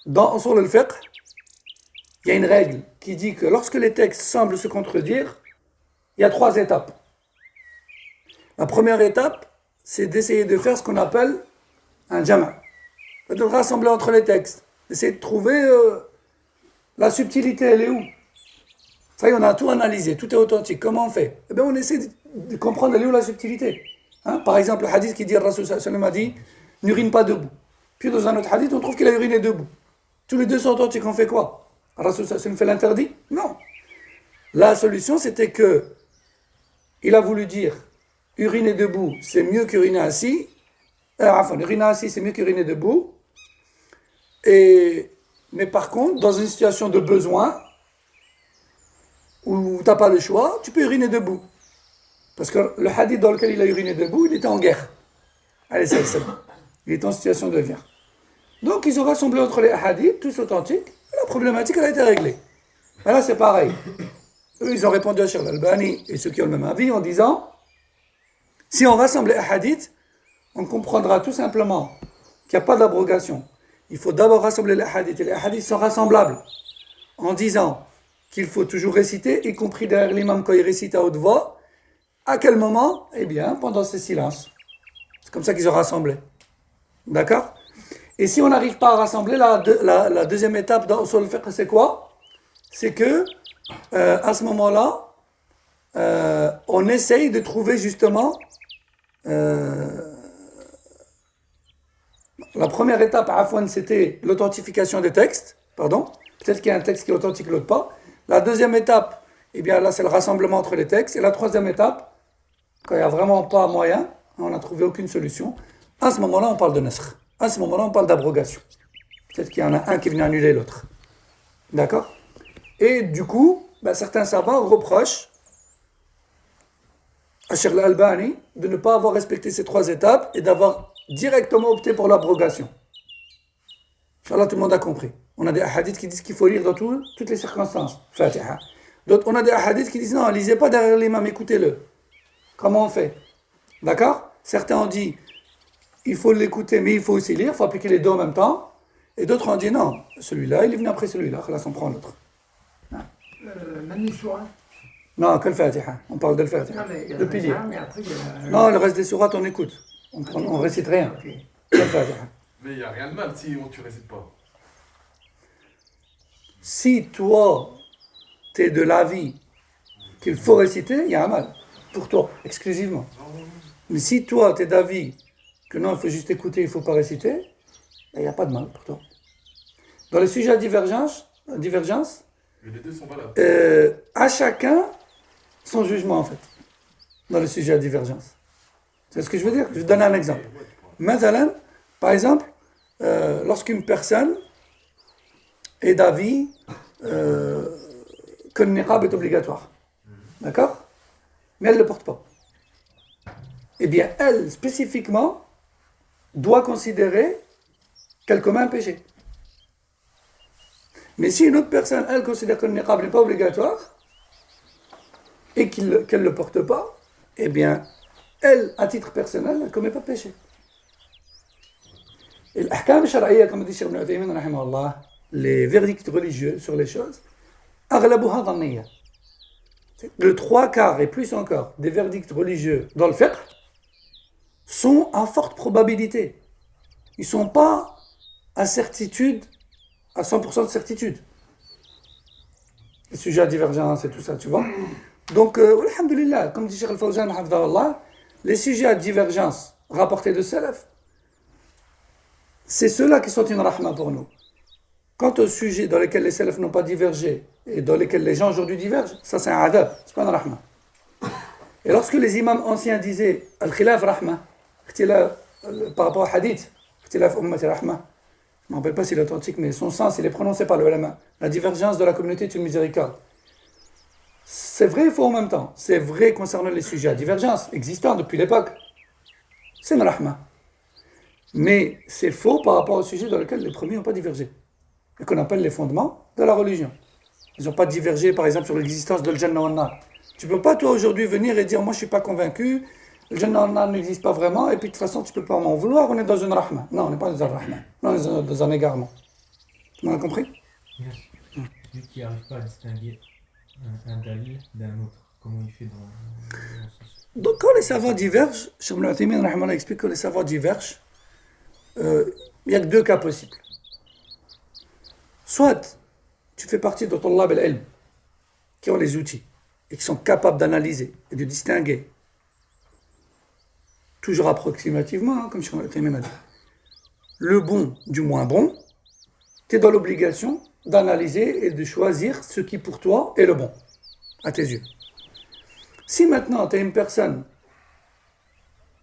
Dans Usul al-Fiqh, il y a une règle qui dit que lorsque les textes semblent se contredire, il y a 3 étapes. La première étape, c'est d'essayer de faire ce qu'on appelle un jama'. De rassembler entre les textes. D'essayer de trouver la subtilité, elle est où? Ça y est, on a tout analysé, tout est authentique. Comment on fait? Eh bien, on essaie de comprendre elle est où la subtilité. Par exemple, le hadith qui dit, le Rasul sallallahu alayhi wa sallam a dit, n'urine pas debout. Puis dans un autre hadith, on trouve qu'il a uriné debout. Tous les deux sont authentiques, on fait quoi? Le Rasul sallallahu alayhi wa sallam fait l'interdit? Non. La solution, c'était que il a voulu dire, uriner debout, c'est mieux qu'uriner assis. Uriner assis, c'est mieux qu'uriner debout. Mais par contre, dans une situation de besoin, où tu n'as pas le choix, tu peux uriner debout. Parce que le hadith dans lequel il a uriné debout, il était en guerre. Allez, ça. Il était en situation de guerre. Donc, ils ont rassemblé entre les hadiths, tous authentiques, et la problématique, elle a été réglée. Mais là, c'est pareil. Eux, ils ont répondu à Cheikh Al-Albani et ceux qui ont le même avis en disant si on rassemble les hadiths, on comprendra tout simplement qu'il n'y a pas d'abrogation. Il faut d'abord rassembler les hadiths, et les hadiths sont rassemblables en disant qu'il faut toujours réciter, y compris derrière l'imam quand il récite à haute voix. À quel moment? Eh bien, pendant ces silences. C'est comme ça qu'ils ont rassemblé. D'accord? Et si on n'arrive pas à rassembler, la deuxième étape dans Usul al-Fiqh, c'est quoi? C'est que, à ce moment-là, on essaye de trouver justement la première étape, Afwan, c'était l'authentification des textes. Pardon. Peut-être qu'il y a un texte qui est authentique, l'autre pas. La deuxième étape, eh bien là, c'est le rassemblement entre les textes. Et la troisième étape, quand il n'y a vraiment pas moyen, on n'a trouvé aucune solution, à ce moment-là, on parle de nasr. À ce moment-là, on parle d'abrogation. Peut-être qu'il y en a un qui vient annuler l'autre. D'accord? Et du coup, certains savants reprochent à Cheikh Al-Albani de ne pas avoir respecté ces 3 étapes et d'avoir directement opté pour l'abrogation. Inch'Allah, tout le monde a compris. On a des hadiths qui disent qu'il faut lire dans toutes les circonstances. Fatiha. D'autres, on a des hadiths qui disent non, lisez pas derrière l'imam, écoutez-le. Comment on fait? D'accord? Certains ont dit il faut l'écouter, mais il faut aussi lire, il faut appliquer les deux en même temps. Et d'autres ont dit non, celui-là, il est venu après celui-là, là, on prend l'autre. Même l'histoire. Non, que le Fatiha. On parle de le Fatiha. Le pilier. Non, le reste des sourates, on écoute. On récite rien. Okay. Que le Fatiha. Mais il n'y a rien de mal si tu ne récites pas. Si toi, tu es de l'avis qu'il faut réciter, il y a un mal. Pour toi, exclusivement. Mais si toi, tu es d'avis que non, il faut juste écouter, il ne faut pas réciter, il n'y a pas de mal pour toi. Dans les sujets à divergence, Mais les deux sont valables. à chacun son jugement en fait, dans le sujet à divergence. C'est ce que je veux dire? Je vais donner un exemple. Maintenant, par exemple, lorsqu'une personne est d'avis que le niqab est obligatoire, d'accord? Mais elle ne le porte pas. Eh bien, elle, spécifiquement, doit considérer qu'elle commet un péché. Mais si une autre personne, elle, considère que le niqab n'est pas obligatoire, et qu'elle ne le porte pas, eh bien, elle, à titre personnel, elle ne commet pas de péché. Et l'ahkam shar'iyya, comme dit Cheikh Ibn Uthaymin, rahimahullah, les verdicts religieux sur les choses, aghlabuha dhanniya. Le 3/4 et plus encore des verdicts religieux dans le fiqh sont à forte probabilité. Ils ne sont pas à certitude, à 100% de certitude. Les sujets à divergence et tout ça, tu vois. Donc, alhamdulillah, comme dit Cheikh Al-Fawzan, les sujets à divergence rapportés de salaf, c'est ceux-là qui sont une rahma pour nous. Quant aux sujets dans lesquels les salafs n'ont pas divergé et dans lesquels les gens aujourd'hui divergent, ça c'est un adab, c'est pas une rahma. Et lorsque les imams anciens disaient al-khilaf rahma, par rapport au hadith, ikhtilaf ummati rahma, je ne me rappelle pas s'il est authentique, mais son sens il est prononcé par le ulama. La divergence de la communauté est une miséricorde. C'est vrai et faux en même temps. C'est vrai concernant les sujets à divergence existants depuis l'époque. C'est une rahma. Mais c'est faux par rapport aux sujets dans lesquels les premiers n'ont pas divergé. Et qu'on appelle les fondements de la religion. Ils n'ont pas divergé, par exemple, sur l'existence de l'Jannah wa an-Nar. Tu ne peux pas, toi, aujourd'hui, venir et dire, moi, je ne suis pas convaincu, le Jannah wa an-Nar n'existe pas vraiment, et puis, de toute façon, tu ne peux pas m'en vouloir, on est dans une rahma. Non, on n'est pas dans une rahma. Non, on est dans un égarement. Tu m'as compris? Celui qui n'arrive pas à distinguer un dalil d'un autre, comment il fait dans ce... Donc, quand les savants divergent, Cheikh Ibn Uthaymin explique que les savants divergent, il n'y a que deux cas possibles. Soit tu fais partie de Tullab al-Ilm, qui ont les outils et qui sont capables d'analyser et de distinguer, toujours approximativement, comme Cheikh Ibn a dit, le bon du moins bon. Tu es dans l'obligation d'analyser et de choisir ce qui pour toi est le bon, à tes yeux. Si maintenant tu es une personne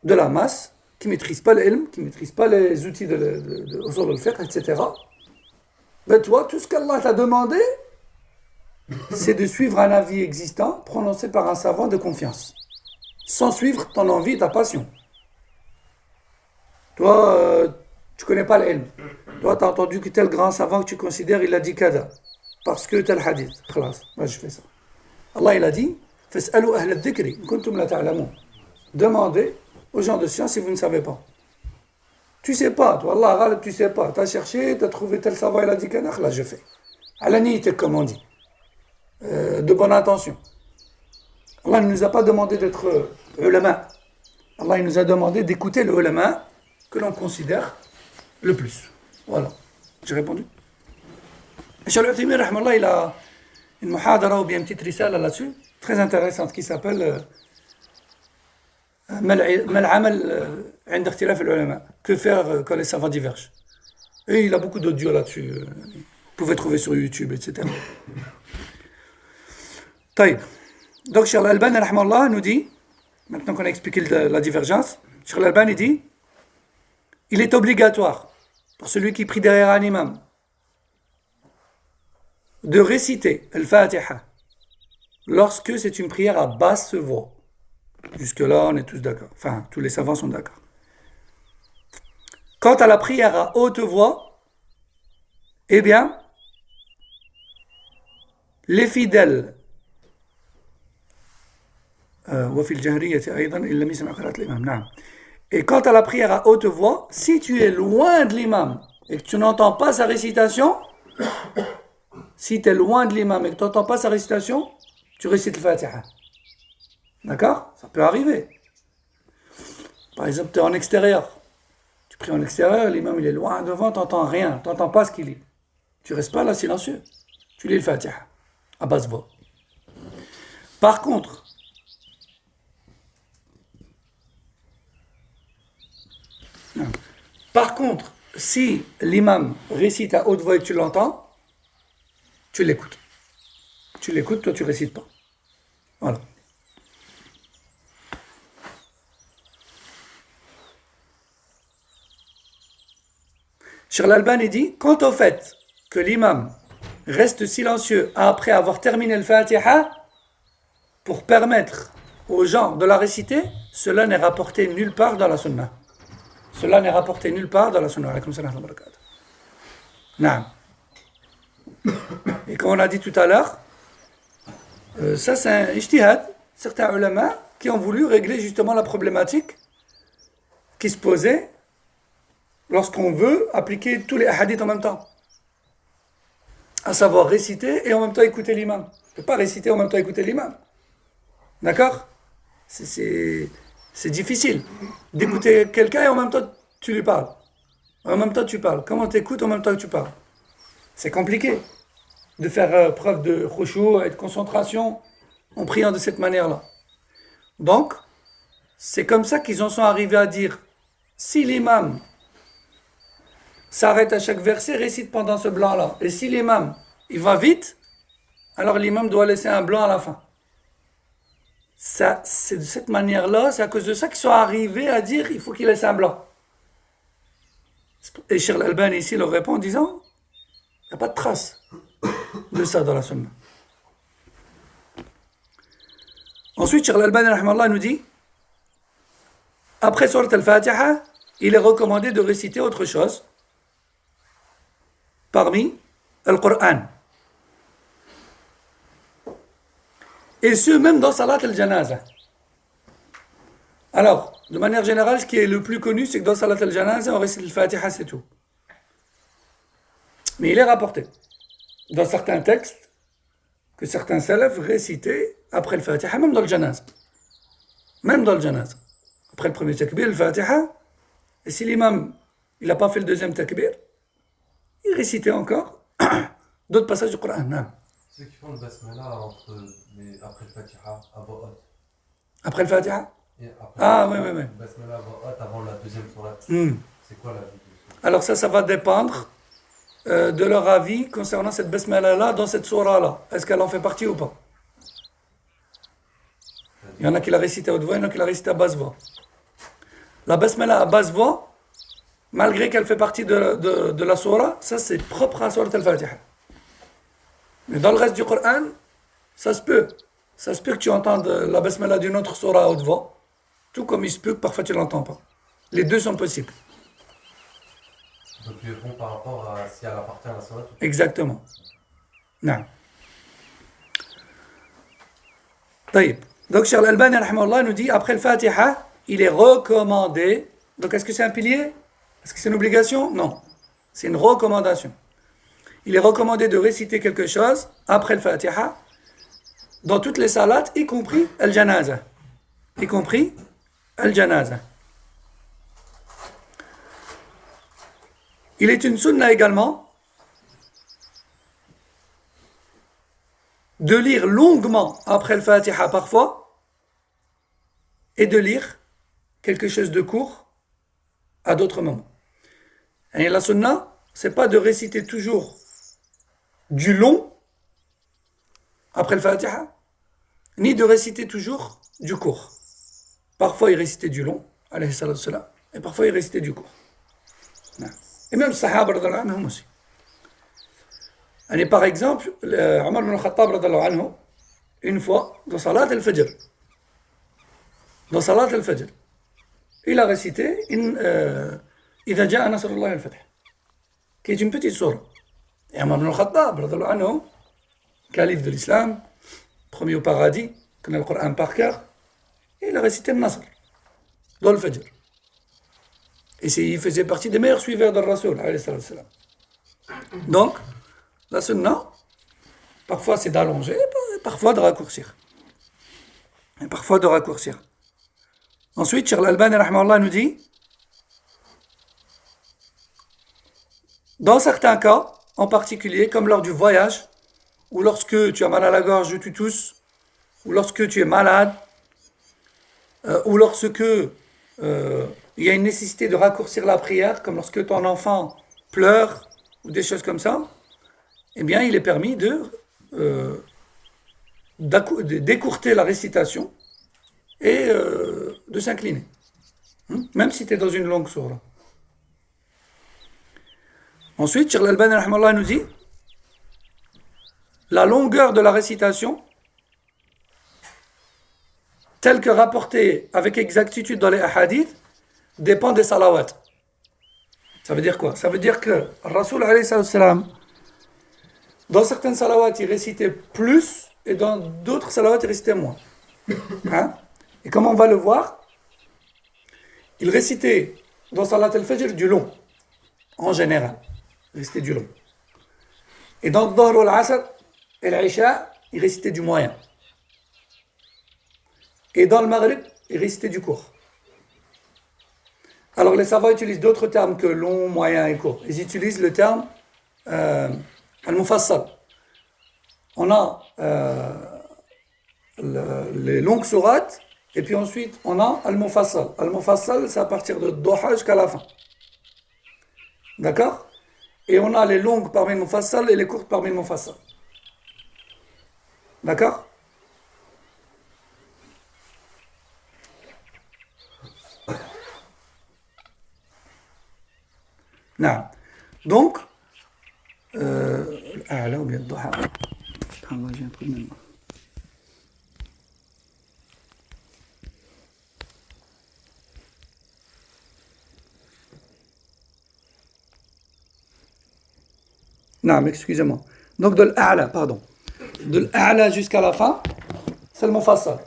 de la masse qui ne maîtrise pas l'ilm, qui ne maîtrise pas les outils de usul al-fiqh, etc., ben toi, tout ce qu'Allah t'a demandé, c'est de suivre un avis existant prononcé par un savant de confiance, sans suivre ton envie et ta passion. Toi, tu ne connais pas l'ilm. Toi, tu as entendu que tel grand savant que tu considères, il a dit kada, parce que tel hadith. Khalas, moi je fais ça. Allah, il a dit, fas'alu ahla dhikri, kuntum la ta'lamun. Demandez aux gens de science si vous ne savez pas. Tu sais pas, toi, Allah, tu sais pas. Tu as cherché, tu as trouvé tel savant, il a dit kada, là je fais. Alaniyat, comme on dit. De bonne intention. Allah ne nous a pas demandé d'être ulama. Allah il nous a demandé d'écouter le ulama que l'on considère le plus. Voilà. J'ai répondu. Et Cheikh Al-Uthaymin, rahmallah, il a une muhadara ou bien une petite risala là-dessus, très intéressante, qui s'appelle Mal amal 'inda ikhtilaf al-ulama. Que faire quand les savants divergent. Et il a beaucoup d'audio là-dessus. Vous pouvez trouver sur YouTube, etc. طيب. Donc Cheikh Al-Albani rahmallah nous dit, maintenant qu'on a expliqué la divergence, Cheikh Al-Albani dit, il est obligatoire pour celui qui prie derrière un imam de réciter Al-Fatiha lorsque c'est une prière à basse voix. Jusque-là, on est tous d'accord. Enfin, tous les savants sont d'accord. Quant à la prière à haute voix, eh bien, les fidèles et quant à la prière à haute voix, si tu es loin de l'imam et que tu n'entends pas sa récitation, si tu es loin de l'imam et que tu n'entends pas sa récitation, tu récites le Fatiha. D'accord? Ça peut arriver. Par exemple, tu es en extérieur. Tu pries en extérieur, l'imam il est loin devant, tu n'entends rien, tu n'entends pas ce qu'il lit. Tu restes pas là silencieux. Tu lis le Fatiha à basse voix. Par contre, si l'imam récite à haute voix et que tu l'entends, tu l'écoutes. Tu l'écoutes, toi tu récites pas. Voilà. Cheikh Al-Albani dit, quant au fait que l'imam reste silencieux après avoir terminé le Fatiha, pour permettre aux gens de la réciter, cela n'est rapporté nulle part dans la Sunna. Cela n'est rapporté nulle part dans la Sunna. Et comme on a dit tout à l'heure, ça c'est un ijtihad, certains ulama qui ont voulu régler justement la problématique qui se posait lorsqu'on veut appliquer tous les hadiths en même temps. À savoir réciter et en même temps écouter l'imam. On ne peut pas réciter en même temps écouter l'imam. D'accord? C'est difficile d'écouter quelqu'un et en même temps tu lui parles. En même temps tu parles. Comment t'écoutes en même temps que tu parles? C'est compliqué de faire preuve de khushu' et de concentration en priant de cette manière-là. Donc, c'est comme ça qu'ils en sont arrivés à dire, si l'imam s'arrête à chaque verset, récite pendant ce blanc-là. Et si l'imam, il va vite, alors l'imam doit laisser un blanc à la fin. Ça, c'est de cette manière-là, c'est à cause de ça qu'ils sont arrivés à dire, il faut qu'il laisse un blanc. Et Cheikh Al-Albani ici leur répond en disant, il n'y a pas de trace de ça dans la sunna. Ensuite, Cheikh Al-Albani rahimahullah nous dit, après Surat Al-Fatiha, il est recommandé de réciter autre chose parmi Al-Qur'an. Et ce, même dans Salat al-Janaza. Alors, de manière générale, ce qui est le plus connu, c'est que dans Salat al-Janaza, on récite Al-Fatiha, c'est tout. Mais il est rapporté dans certains textes que certains salafs récitaient après le Fatiha, même dans le Janaza. Même dans le Janaza. Après le premier takbir, le Fatiha, et si l'imam il n'a pas fait le deuxième takbir, il récitait encore d'autres passages du Coran. Non. Ceux qui font le basmala après le Fatiha, à voix haute. Après le Fatiha? Et après Oui. le basmala à voix haute avant la deuxième sourate. C'est quoi la vie de ça? Alors ça va dépendre de leur avis concernant cette basmala-là dans cette sourate-là. Est-ce qu'elle en fait partie ou pas? Il y en a qui la récitent à haute voix, il y en a qui la récitent à basse voix. La basmala à basse voix, malgré qu'elle fait partie de la sourate, ça c'est propre à Surat al-Fatiha. Mais dans le reste du Coran, ça se peut. Ça se peut que tu entendes la basmala d'une autre sourate à haute voix, tout comme il se peut que parfois tu ne l'entends pas. Les deux sont possibles. Donc ils font par rapport à si elle appartient à la sourate ou pas. Exactement. Non. طيب. Donc Cheikh Al-Albani rahimahullah nous dit, après le Fatiha, il est recommandé. Donc est-ce que c'est un pilier? Est-ce que c'est une obligation? Non. C'est une recommandation. Il est recommandé de réciter quelque chose après le Fatiha dans toutes les salats, y compris Al-Janaza. Y compris Al-Janaza. Il est une sunna également de lire longuement après le Fatiha parfois et de lire quelque chose de court à d'autres moments. Et la sunna, c'est pas de réciter toujours du long après le Fatiha, ni de réciter toujours du court. Parfois il récitait du long, alayhi salatu wassalam, et parfois il récitait du court. Et même Sahaba radhiyallahu anhum aussi. Et par exemple, Omar ibn al-Khattab radhiyallahu anhu, une fois, dans Salat al-Fajr, il a récité إذا جاء نصر الله الفتح, qui est une petite sourate. Et Omar ibn al-Khattab radhiyallahu anhu, calife de l'islam, premier au paradis, connaît le Coran par cœur, il a récité le Nasr dans le Fajr. Et il faisait partie des meilleurs suiveurs de Rasoul. Donc, la sunna, parfois c'est d'allonger, parfois de raccourcir. Ensuite, Cheikh Al-Albani rahimahullah nous dit, dans certains cas, en particulier, comme lors du voyage, ou lorsque tu as mal à la gorge ou tu tousses, ou lorsque tu es malade, ou lorsque il y a une nécessité de raccourcir la prière, comme lorsque ton enfant pleure, ou des choses comme ça, eh bien, il est permis d'écourter la récitation et de s'incliner, même si tu es dans une longue sourate. Ensuite, Cheikh Al-Albani rahimahullah nous dit, la longueur de la récitation, telle que rapportée avec exactitude dans les hadiths, dépend des salawats. Ça veut dire quoi? Ça veut dire que Rasoul alayhi salam, dans certaines salawats, il récitait plus, et dans d'autres salawats, il récitait moins. Hein? Et comme on va le voir, il récitait dans Salat al-Fajr du long, en général. Il récitait du long. Et dans le Dhuhr ou l'Asr et l'Isha, il récitait du moyen. Et dans le Maghrib, il récitait du court. Alors les savants utilisent d'autres termes que long, moyen et court. Ils utilisent le terme al-mufassal. On a les longues sourates, et puis ensuite on a al-mufassal. Al-mufassal, c'est à partir de Duha jusqu'à la fin. D'accord? Et on a les longues parmi le mufassal et les courtes parmi le mufassal. D'accord? Non. Donc, là ou bien Duha. J'ai un truc maintenant. Non, excusez-moi. Donc de l'A'la, pardon. De l'A'la jusqu'à la fin, c'est le mufassal.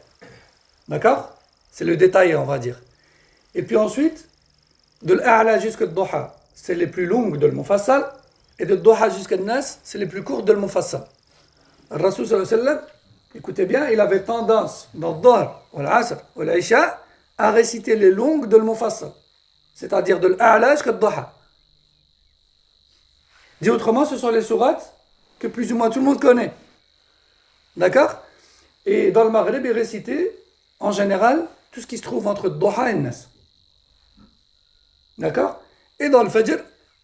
D'accord? C'est le détaillé, on va dire. Et puis ensuite, de l'A'la jusqu'à Duha, c'est les plus longues de l'mufassal. Et de Duha jusqu'à Nas, c'est les plus courtes de l'mufassal. Le Rasoul sallallahu alayhi wa sallam, écoutez bien, il avait tendance, dans le Dhuhr, ou l'Asr, ou l'Isha, à réciter les longues de l'mufassal. C'est-à-dire de l'A'la jusqu'à Duha. Dit autrement, ce sont les sourates que plus ou moins tout le monde connaît. D'accord? Et dans le Maghrib, il récitait, en général, tout ce qui se trouve entre Duha et Nas. D'accord? Et dans le Fajr,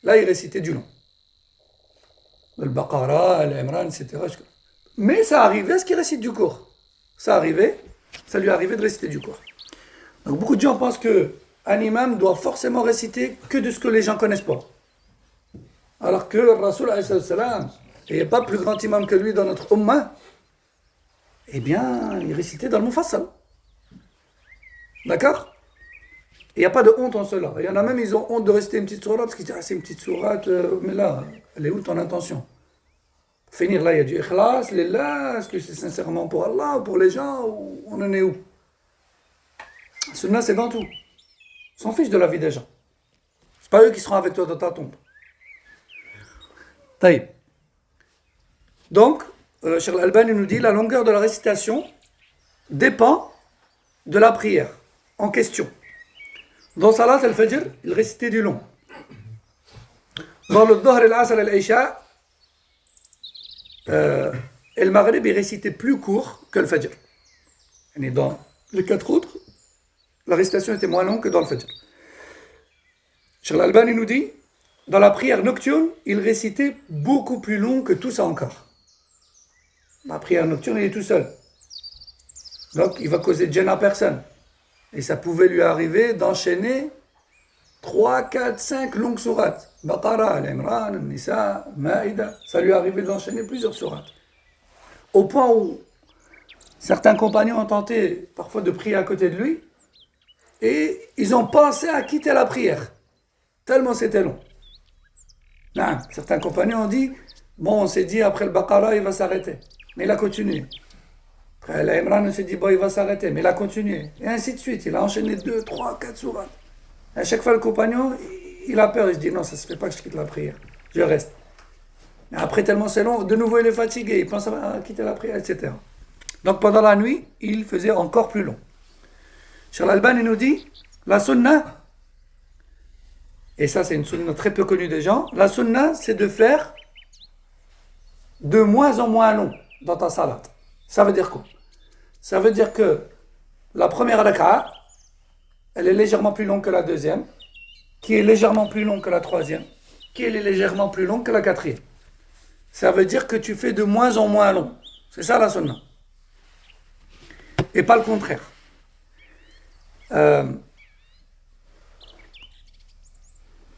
là, il récitait du long. Le Baqara, l'Imran, etc. Mais ça arrivait à ce qu'il récite du court. Ça lui arrivait de réciter du court. Donc beaucoup de gens pensent qu'un imam doit forcément réciter que de ce que les gens ne connaissent pas. Alors que le Rasoul, il n'y a pas plus grand imam que lui dans notre ummah, eh bien, il récitait dans le mufassal. D'accord? Il n'y a pas de honte en cela. Il y en a même, ils ont honte de réciter une petite sourate, parce qu'ils disent, c'est une petite sourate, mais là, elle est où ton intention? Finir là, il y a du ikhlas, lillah, est-ce que c'est sincèrement pour Allah, ou pour les gens, ou on en est où? Sunna, c'est dans tout. Ils s'en fichent de la vie des gens. C'est pas eux qui seront avec toi dans ta tombe. Taïb. Donc, Cheikh Al-Albani nous dit la longueur de la récitation dépend de la prière en question. Dans Salat al-Fajr, il récitait du long. Dans le Dhuhr, al-Asr, al-Isha, et le Maghrib, il récitait plus court que le Fajr. Et dans les quatre autres, la récitation était moins longue que dans le Fajr. Cheikh Al-Albani nous dit dans la prière nocturne, il récitait beaucoup plus long que tout ça encore. La prière nocturne, il est tout seul. Donc, il va causer de gêne à personne. Et ça pouvait lui arriver d'enchaîner 3, 4, 5 longues sourates. Baqara, Al-Imran, Nisa, Maïda. Ça lui arrivait d'enchaîner plusieurs sourates. Au point où certains compagnons ont tenté parfois de prier à côté de lui. Et ils ont pensé à quitter la prière. Tellement c'était long. Non, certains compagnons ont dit, bon, on s'est dit après le Baqara, il va s'arrêter. Mais il a continué. Après l'Imran, on s'est dit, bon, il va s'arrêter. Mais il a continué. Et ainsi de suite. Il a enchaîné 2, 3, 4 sourates. À chaque fois, le compagnon, il a peur. Il se dit, non, ça ne se fait pas que je quitte la prière. Je reste. Mais après, tellement c'est long, de nouveau, il est fatigué. Il pense à quitter la prière, etc. Donc, pendant la nuit, il faisait encore plus long. Cheikh Al-Albani nous dit, la sunna, et ça, c'est une sunna très peu connue des gens, la sunna, c'est de faire de moins en moins long dans ta salat. Ça veut dire quoi? Ça veut dire que la première raka'a, elle est légèrement plus longue que la deuxième, qui est légèrement plus longue que la troisième, qui est légèrement plus longue que la quatrième. Ça veut dire que tu fais de moins en moins long. C'est ça la sunna. Et pas le contraire.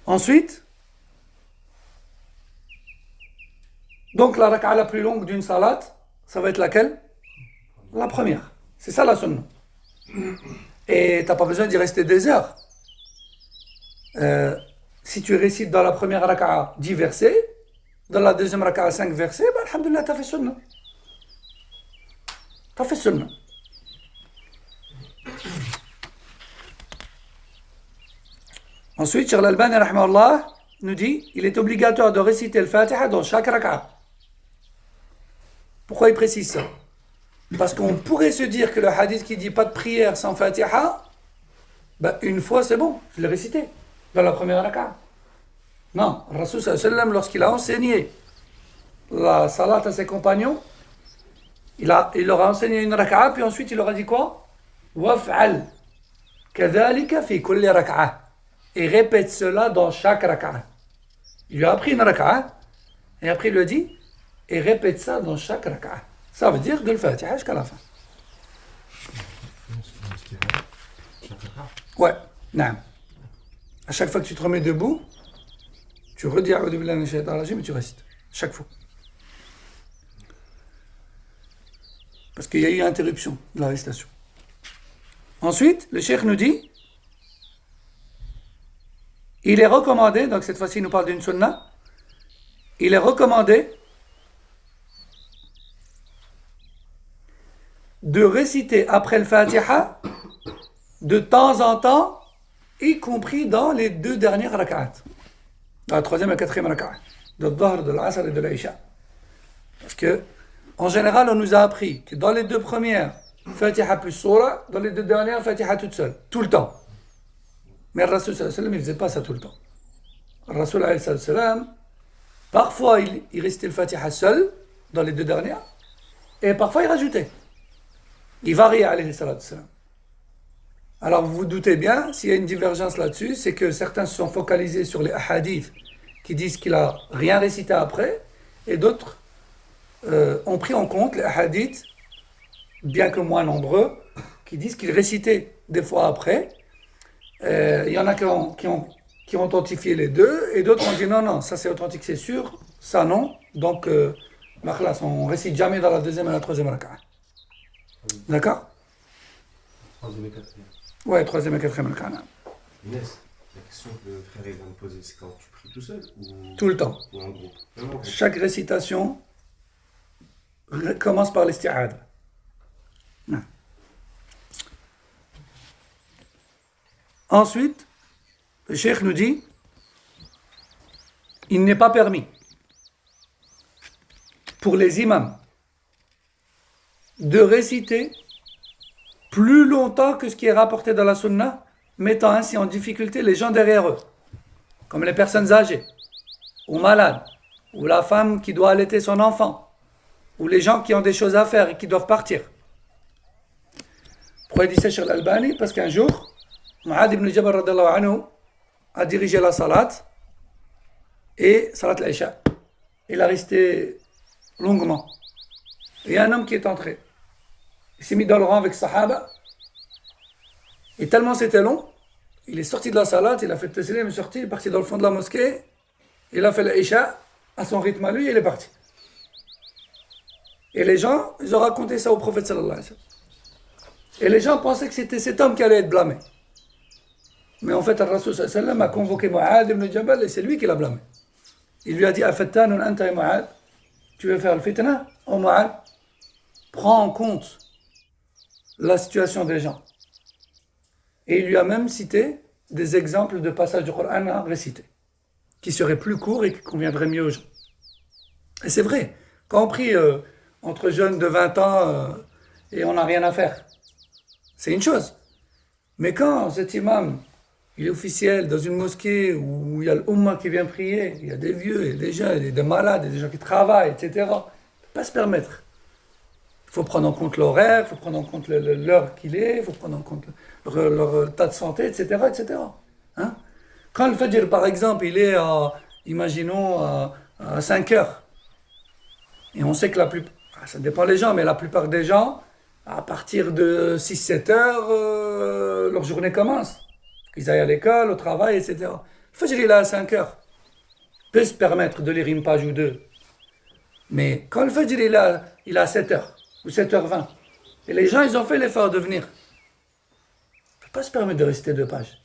Ensuite, donc la raka'a la plus longue d'une salat, ça va être laquelle? La première. C'est ça la sunna. Et tu n'as pas besoin d'y rester des heures. Si tu récites dans la première raka'a 10 versets, dans la deuxième raka'a 5 versets, bah, alhamdoulilah, tu as fait sunna. Tu as fait sunna. Ensuite, Cheikh Al-Albani rahimahullah nous dit il est obligatoire de réciter le Fatiha dans chaque raka'a. Pourquoi il précise ça? Parce qu'on pourrait se dire que le hadith qui dit pas de prière sans Fatiha, ben une fois c'est bon, je l'ai récité dans la première raka'a. Non, le Rasul sallallahu alayhi wa sallam, lorsqu'il a enseigné la salat à ses compagnons, il leur a enseigné une raka'a, puis ensuite il leur a dit quoi? Waf'al kadhalika fi kulli raka'a. Et répète cela dans chaque raka'a. Il lui a appris une raka'a, et après il lui a dit, et répète ça dans chaque raka'a. Ça veut dire de le Fatiha jusqu'à la fin. Ouais, non. À chaque fois que tu te remets debout, tu redis A'udhu billahi minash shaitanir rajim et tu récites. Chaque fois. Parce qu'il y a eu interruption de la récitation. Ensuite, le cheikh nous dit il est recommandé, donc cette fois-ci il nous parle d'une sunna, il est recommandé de réciter après le Fatiha de temps en temps, y compris dans les 2 dernières rak'at, dans la 3e et la 4e rak'at, de Dhahr, de l'Asr et de l'Isha. Parce que, en général, on nous a appris que dans les 2 premières, Fatiha plus Surah, dans les 2 dernières, Fatiha toute seule, tout le temps. Mais le Rasul sallallahu alayhi wa sallam, il ne faisait pas ça tout le temps. Le Rasul alayhi wa sallam, parfois il récitait le Fatiha seul, dans les 2 dernières, et parfois il rajoutait. Il variait alayhi wa sallam. Alors vous vous doutez bien, s'il y a une divergence là-dessus, c'est que certains se sont focalisés sur les hadiths qui disent qu'il n'a rien récité après, et d'autres ont pris en compte les hadiths, bien que moins nombreux, qui disent qu'il récitait des fois après. Il y en a qui ont authentifié les deux, et d'autres ont dit non, ça c'est authentique, c'est sûr, ça non. Donc, on récite jamais dans la 2e et la 3e raka'a. D'accord? 3e et 4e. Ouais, 3e et 4e raka'a. Inès, la question que le frère vient de poser, c'est quand tu pries tout seul ou Tout le temps. ou en groupe? Vraiment, en groupe. Chaque récitation commence par l'isti'adha. Non. Ensuite, le cheikh nous dit il n'est pas permis pour les imams de réciter plus longtemps que ce qui est rapporté dans la sunna, mettant ainsi en difficulté les gens derrière eux, comme les personnes âgées, ou malades, ou la femme qui doit allaiter son enfant, ou les gens qui ont des choses à faire et qui doivent partir. Pourquoi il dit ça sur l'Albani? Parce qu'un jour, Mu'adh ibn Jabal radhiyallahu anhu a dirigé la salat, et salat al-Isha. Il a resté longuement. Et il y a un homme qui est entré. Il s'est mis dans le rang avec Sahaba, et tellement c'était long, il est sorti de la salat, il a fait le taslim, il est sorti, il est parti dans le fond de la mosquée, il a fait l'Isha à son rythme à lui, et il est parti. Et les gens, ils ont raconté ça au prophète sallallahu alayhi wa sallam. Et les gens pensaient que c'était cet homme qui allait être blâmé. Mais en fait, le Rasul sallallahu alayhi wa sallam a convoqué Mu'adh ibn Jabal, et c'est lui qui l'a blâmé. Il lui a dit, Afattanun anta ya Mu'adh, tu veux faire le fitna? Oh Mu'adh, prends en compte la situation des gens. Et il lui a même cité des exemples de passages du Coran à réciter, qui seraient plus courts et qui conviendraient mieux aux gens. Et c'est vrai, quand on prie entre jeunes de 20 ans et on n'a rien à faire, c'est une chose. Mais quand cet imam, il est officiel dans une mosquée où il y a l'Ummah qui vient prier, il y a des vieux, il y a des jeunes, il y a des malades, il y a des gens qui travaillent, etc., il ne peut pas se permettre. Il faut prendre en compte l'horaire, il faut prendre en compte l'heure qu'il est, il faut prendre en compte leur état de santé, etc., etc. Hein? Quand le Fajr, par exemple, il est imaginons, à 5 heures, et on sait que ça dépend des gens, mais la plupart des gens, à partir de 6-7 heures, leur journée commence. Qu'ils aillent à l'école, au travail, etc. Le Fajr, il est à 5 heures. Il peut se permettre de lire une page ou deux. Mais quand le Fajr, il est à 7 heures, ou 7h20, et les gens, ils ont fait l'effort de venir, il ne peut pas se permettre de réciter 2 pages.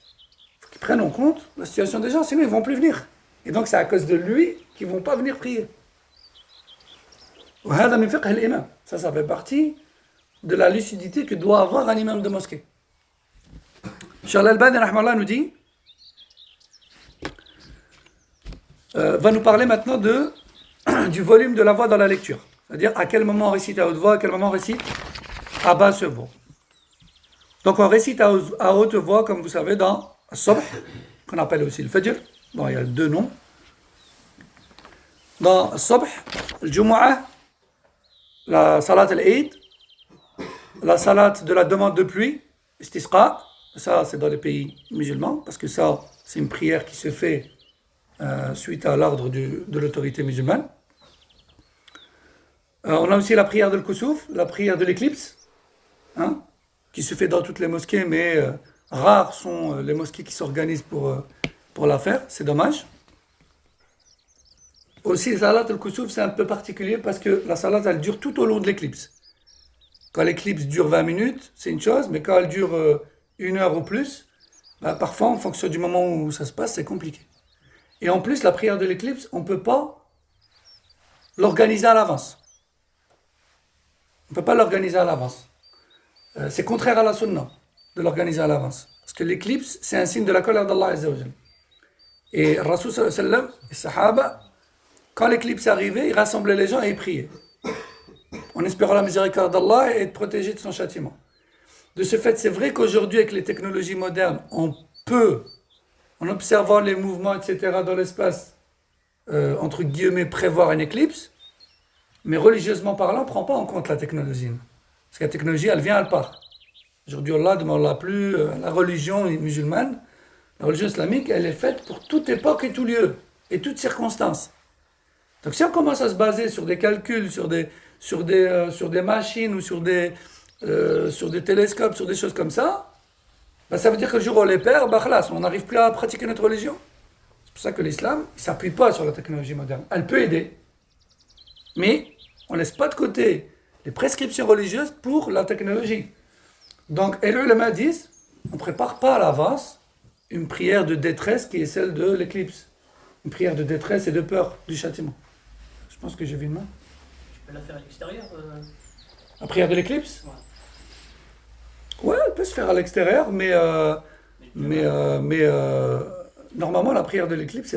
Il faut qu'ils prennent en compte la situation des gens, sinon ils ne vont plus venir. Et donc c'est à cause de lui qu'ils ne vont pas venir prier. Ça fait partie de la lucidité que doit avoir un imam de mosquée. Cheikh Al-Albani rahmallah nous dit, va nous parler maintenant du volume de la voix dans la lecture. C'est-à-dire à quel moment on récite à haute voix, à quel moment on récite à basse voix. Donc on récite à haute voix, comme vous savez, dans As-Subh, qu'on appelle aussi le Fajr. Bon, il y a deux noms. Dans As-Subh, le Jumu'ah, la Salat al-Eid, la Salat de la demande de pluie, Istisqa, ça c'est dans les pays musulmans, parce que ça c'est une prière qui se fait suite à l'ordre de l'autorité musulmane. On a aussi la prière de l'Kusuf, la prière de l'éclipse, hein, qui se fait dans toutes les mosquées, mais rares sont les mosquées qui s'organisent pour la faire, c'est dommage. Aussi, Salat al-Kusuf, c'est un peu particulier parce que la Salat, elle dure tout au long de l'éclipse. Quand l'éclipse dure 20 minutes, c'est une chose, mais quand elle dure 1 heure ou plus, bah, parfois, en fonction du moment où ça se passe, c'est compliqué. Et en plus, la prière de l'éclipse, on ne peut pas l'organiser à l'avance. On ne peut pas l'organiser à l'avance. C'est contraire à la sunna de l'organiser à l'avance. Parce que l'éclipse, c'est un signe de la colère d'Allah Azza wa Jal. Et Rasul sallallahu alayhi wa sallam, les Sahaba, quand l'éclipse arrivait, ils rassemblaient les gens et ils priaient. En espérant la miséricorde d'Allah et être protégés de son châtiment. De ce fait, c'est vrai qu'aujourd'hui, avec les technologies modernes, on peut, en observant les mouvements, etc., dans l'espace, entre guillemets, prévoir une éclipse, mais religieusement parlant, on ne prend pas en compte la technologie. Parce que la technologie, elle vient, elle part. Aujourd'hui, Allah ne demande plus la religion musulmane. La religion islamique, elle est faite pour toute époque et tout lieu, et toutes circonstances. Donc si on commence à se baser sur des calculs, sur des machines ou sur des télescopes, sur des choses comme ça, ben ça veut dire que le jour où on les perd, ben khalas, on n'arrive plus à pratiquer notre religion. C'est pour ça que l'islam ne s'appuie pas sur la technologie moderne. Elle peut aider, mais on ne laisse pas de côté les prescriptions religieuses pour la technologie. Donc, et les ulama disent, on ne prépare pas à l'avance une prière de détresse qui est celle de l'éclipse. Une prière de détresse et de peur du châtiment. Je pense que j'ai vu une main. Tu peux la faire à l'extérieur La prière de l'éclipse ? Ouais, elle peut se faire à l'extérieur, mais normalement, la prière de l'éclipse,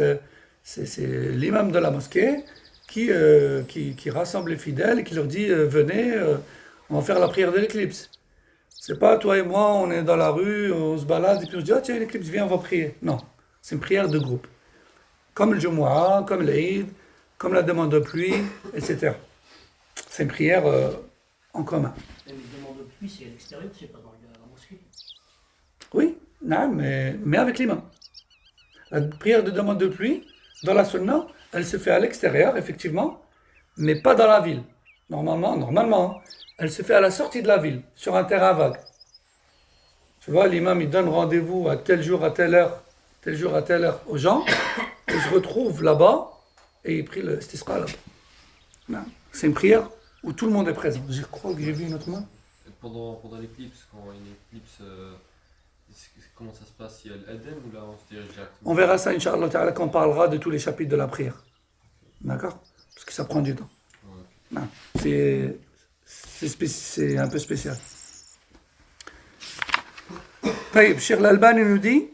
c'est l'imam de la mosquée qui rassemble les fidèles et qui leur dit venez, on va faire la prière de l'éclipse. C'est pas toi et moi, on est dans la rue, on se balade et puis on se dit tiens, l'éclipse, viens, on va prier. Non, c'est une prière de groupe. Comme le Jumu'ah, comme l'Eid, comme la demande de pluie, etc. C'est une prière en commun. Mais la demande de pluie, c'est à l'extérieur, c'est pas dans la mosquée. Oui, non, mais avec l'imam. La prière de demande de pluie, dans la sunna, elle se fait à l'extérieur, effectivement, mais pas dans la ville. Normalement, elle se fait à la sortie de la ville, sur un terrain vague. Tu vois, l'imam, il donne rendez-vous à tel jour, à telle heure aux gens, ils se retrouvent là-bas, et ils prient le istisqa là-bas. Non, c'est une prière où tout le monde est présent. Je crois que j'ai vu une autre main. Pendant l'éclipse, quand il y a une éclipse, comment ça se passe? Il y a l'Aden ou là on se dirige directement? On verra ça, Inch'Allah Ta'ala, quand on parlera de tous les chapitres de la prière. D'accord? Parce que ça prend du temps. Ouais, ok. Non, c'est un peu spécial. Cheikh Al-Albani nous dit,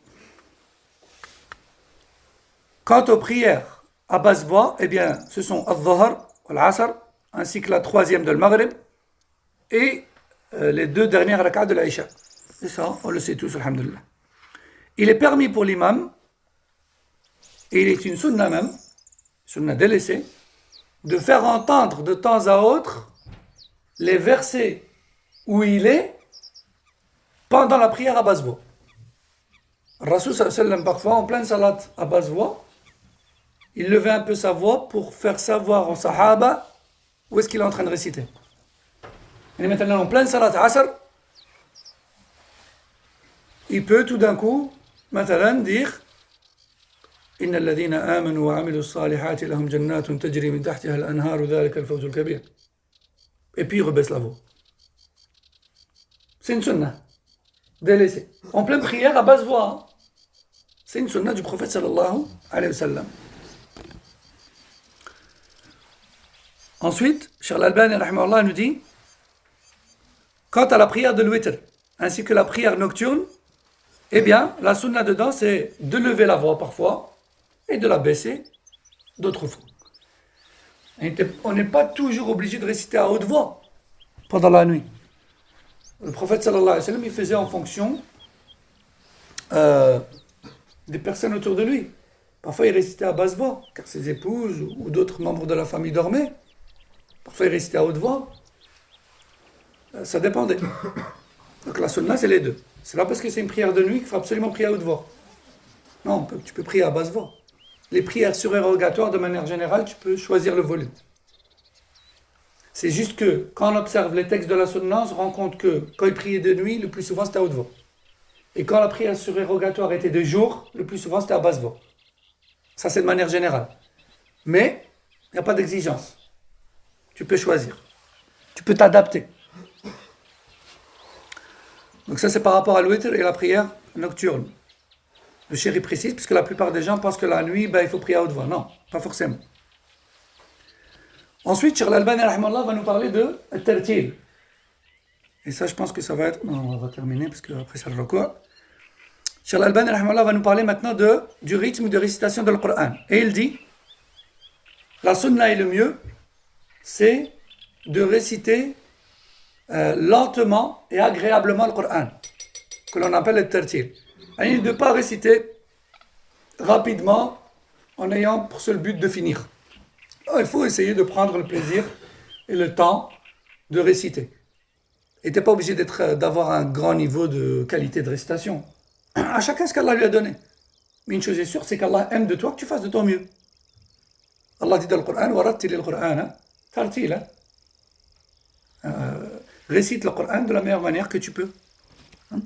quant aux prières à basse voix, eh bien, ce sont Al-Dhuhr, Al-Asr, ainsi que la troisième de Maghrib, et les 2 dernières rak'ahs de l'Aïcha. C'est ça, on le sait tous, alhamdoulilah. Il est permis pour l'imam, et il est une sunna même, sunna délaissée, de faire entendre de temps à autre les versets où il est pendant la prière à basse voix. Rasul sallallahu alayhi wa sallam, parfois, en pleine salat à basse voix, il levait un peu sa voix pour faire savoir aux sahaba où est-ce qu'il est en train de réciter. Il est maintenant en pleine salat asr, il peut tout d'un coup, مثلا, dire إن الذين آمنوا وعملوا الصالحات لهم جنات تجري من تحتها الأنهار ذلك الفوز الكبير. Et puis il rebaisse la voix. C'est une sunna délaissée. En pleine prière à basse voix. Hein. C'est une sunna du prophète sallallahu alayhi wa sallam. Ensuite, Cheikh Al-Albani rahimahullah nous dit, quant à la prière de l'witr, ainsi que la prière nocturne, Eh bien, la sunna dedans, c'est de lever la voix parfois et de la baisser d'autres fois. On n'est pas toujours obligé de réciter à haute voix pendant la nuit. Le prophète sallallahu alayhi wa sallam, il faisait en fonction des personnes autour de lui. Parfois, il récitait à basse voix, car ses épouses ou d'autres membres de la famille dormaient. Parfois, il récitait à haute voix. Ça dépendait. Donc la sunna, c'est les deux. C'est pas parce que c'est une prière de nuit qu'il faut absolument prier à haute voix. Non, tu peux prier à basse voix. Les prières surérogatoires, de manière générale, tu peux choisir le volume. C'est juste que, quand on observe les textes de la sunna, on se rend compte que quand il priait de nuit, le plus souvent c'était à haute voix. Et quand la prière surérogatoire était de jour, le plus souvent c'était à basse voix. Ça, c'est de manière générale. Mais, il n'y a pas d'exigence. Tu peux choisir. Tu peux t'adapter. Donc ça, c'est par rapport à l'witr et la prière nocturne. Le chéri précise, puisque la plupart des gens pensent que la nuit, il faut prier à haute voix. Non, pas forcément. Ensuite, Cheikh Al-Albani va nous parler de Tartil. Et ça, je pense que ça va être... Non, on va terminer, parce qu'après, c'est le recours. Cheikh Al-Albani va nous parler maintenant du rythme de récitation de Coran. Et il dit, la sunna et le mieux, c'est de réciter lentement et agréablement le Coran, que l'on appelle le tartil. Et de ne pas réciter rapidement en ayant pour seul but de finir. Alors, il faut essayer de prendre le plaisir et le temps de réciter. Et tu n'es pas obligé d'avoir un grand niveau de qualité de récitation. À chacun ce qu'Allah lui a donné. Mais une chose est sûre, c'est qu'Allah aime de toi que tu fasses de ton mieux. Allah dit dans le Coran, وَرَتِّلِ الْقُرْآنَ تَرْتِيلًا. Récite le Coran de la meilleure manière que tu peux. Donc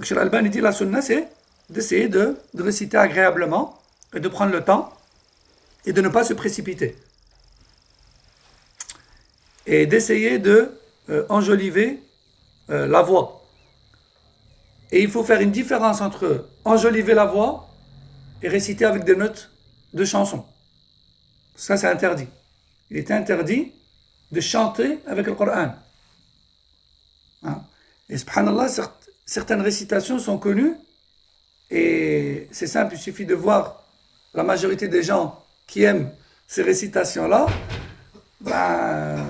Cheikh Al-Albani dit la sunna, c'est d'essayer de réciter agréablement et de prendre le temps et de ne pas se précipiter. Et d'essayer de enjoliver la voix. Et il faut faire une différence entre enjoliver la voix et réciter avec des notes de chanson. Ça, c'est interdit. Il est interdit de chanter avec le Coran. Et subhanallah, certaines récitations sont connues et c'est simple, il suffit de voir la majorité des gens qui aiment ces récitations-là,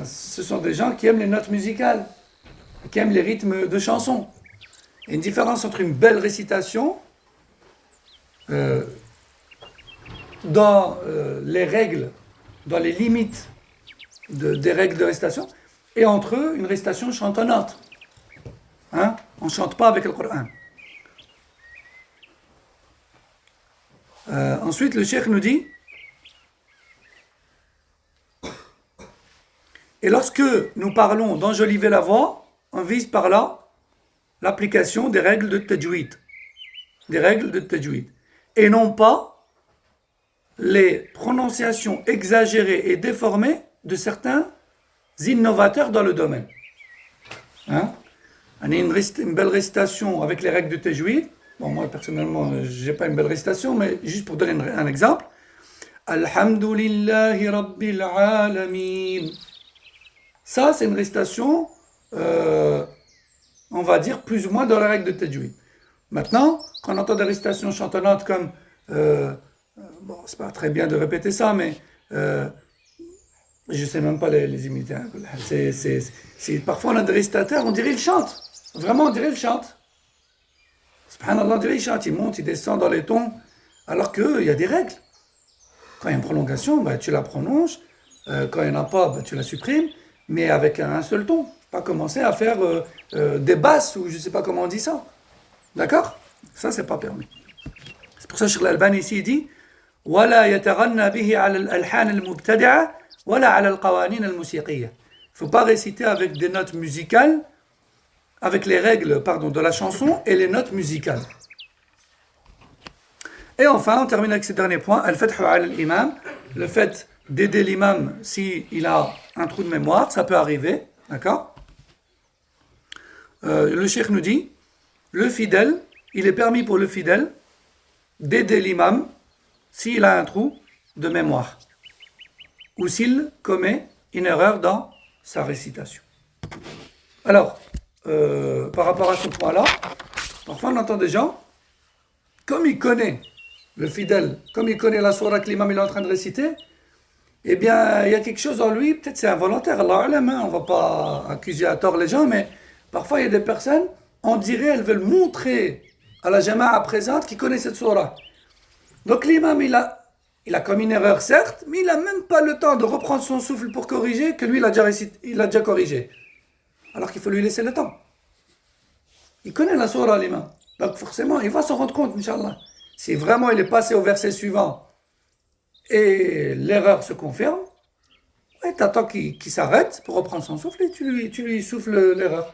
ce sont des gens qui aiment les notes musicales, qui aiment les rythmes de chansons. Il y a une différence entre une belle récitation dans les règles, dans les limites des règles de récitation, et entre eux, une récitation chantonnante. On ne chante pas avec le Coran. Ensuite, le cheikh nous dit, et lorsque nous parlons d'enjoliver la voix, on vise par là l'application des règles de tajwid. Des règles de tajwid. Et non pas les prononciations exagérées et déformées de certains innovateurs dans le domaine. On a une belle récitation avec les règles de tajwid. Bon, moi personnellement, j'ai pas une belle récitation, mais juste pour donner un exemple. Alhamdulillahi Rabbil Alamin. Ça, c'est une récitation, on va dire, plus ou moins dans la règle de tajwid. Maintenant, quand on entend des récitations chantonnantes comme, bon, c'est pas très bien de répéter ça, mais je sais même pas les imiter. Parfois, on a des récitateurs, on dirait ils chantent. Vraiment, on dirait ils chantent. Subhanallah, on dirait ils chantent. Ils montent, ils descendent dans les tons, alors qu'il y a des règles. Quand il y a une prolongation, tu la prolonges. Quand il n'y en a pas, tu la supprimes. Mais avec un seul ton. Pas commencer à faire des basses ou je ne sais pas comment on dit ça. D'accord? Ça, c'est pas permis. C'est pour ça que Cheikh Al-Albani ici, il dit وَلَا يَتَغَنَّ بِهِ عَلَى الْأَلْحَانِ الْمُبْتَدِعَةِ وَلَا عَلَى الْقَوَانِينَ الْمُوسِيقِيَّةِ. Il ne faut pas réciter avec des notes musicales, avec les règles de la chanson et les notes musicales. Et enfin, on termine avec ce dernier point, al-fathu ala al-imam, le fait d'aider l'imam s'il a un trou de mémoire, ça peut arriver, d'accord? Le cheikh nous dit, le fidèle, il est permis pour le fidèle d'aider l'imam s'il a un trou de mémoire ou s'il commet une erreur dans sa récitation. Alors, par rapport à ce point-là, parfois on entend des gens comme il connaît, le fidèle, comme il connaît la sourate que l'imam il est en train de réciter, eh bien, il y a quelque chose en lui, peut-être c'est involontaire, Allah alam, hein, on ne va pas accuser à tort les gens, mais parfois il y a des personnes, on dirait, elles veulent montrer à la jama'a présente qu'ils connaissent cette sourate. Donc l'imam, il a commis une erreur, certes, mais il n'a même pas le temps de reprendre son souffle pour corriger, que lui, il a déjà corrigé. Alors qu'il faut lui laisser le temps. Il connaît la sourate, l'imam. Donc forcément, il va s'en rendre compte, Inch'Allah. Si vraiment il est passé au verset suivant et l'erreur se confirme, ouais, t'attends qu'il s'arrête pour reprendre son souffle et tu lui souffles l'erreur.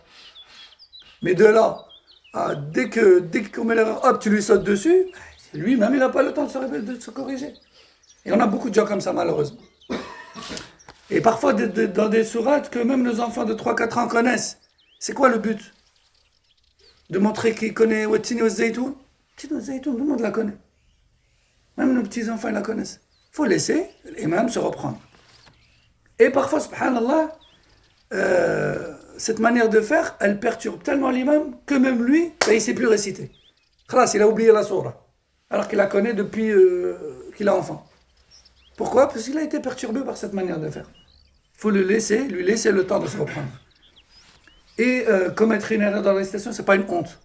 Mais de là, dès qu'on met l'erreur, hop, tu lui sautes dessus, lui-même, il n'a pas le temps de se corriger. Et on a beaucoup de gens comme ça, malheureusement. Et parfois, dans des sourates que même nos enfants de 3-4 ans connaissent. C'est quoi le but? De montrer qu'ils connaissent Wattini wa Zaytoun. Wattini wa Zaytoun, tout le monde la connaît. Même nos petits-enfants, ils la connaissent. Il faut laisser l'imam se reprendre. Et parfois, subhanallah, cette manière de faire, elle perturbe tellement l'imam que même lui, il ne sait plus réciter. Khalas, il a oublié la sourate. Alors qu'il la connaît depuis qu'il est enfant. Pourquoi? Parce qu'il a été perturbé par cette manière de faire. Il faut lui laisser le temps de se reprendre. Et commettre une erreur dans la récitation, ce n'est pas une honte.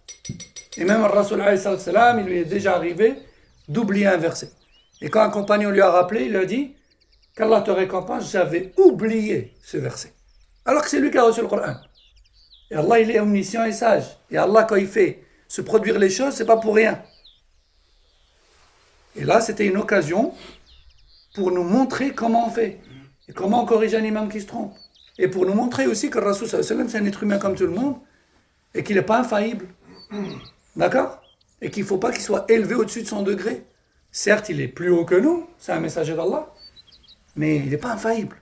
Et même Rasul alayhi salam, il lui est déjà arrivé d'oublier un verset. Et quand un compagnon lui a rappelé, il lui a dit qu'Allah te récompense, j'avais oublié ce verset. Alors que c'est lui qui a reçu le Coran. Et Allah, il est omniscient et sage. Et Allah, quand il fait se produire les choses, c'est pas pour rien. Et là, c'était une occasion pour nous montrer comment on fait. Et comment on corrige un imam qui se trompe. Et pour nous montrer aussi que le Rasul sallallahu alayhi wa sallam, c'est un être humain comme tout le monde. Et qu'il n'est pas infaillible. D'accord? Et qu'il ne faut pas qu'il soit élevé au-dessus de son degré. Certes, il est plus haut que nous, c'est un messager d'Allah, mais il n'est pas infaillible.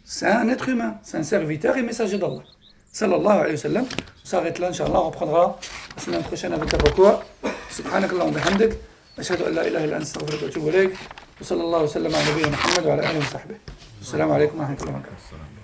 C'est un être humain, c'est un serviteur et messager d'Allah. Sallallahu alayhi wa sallam. On s'arrête là, Inch'Allah, on reprendra la semaine prochaine avec Abakoua. Subhanakallah wa bihamdik. Ashhadu an la ilaha illa anta astaghfiruka wa atubu ilayk. Wa sallallahu wa sallam ala nabiyyina Muhammad wa ala alihi wa sahbihi. Assalamu alaykum wa rahmatullahi wa barakatuh.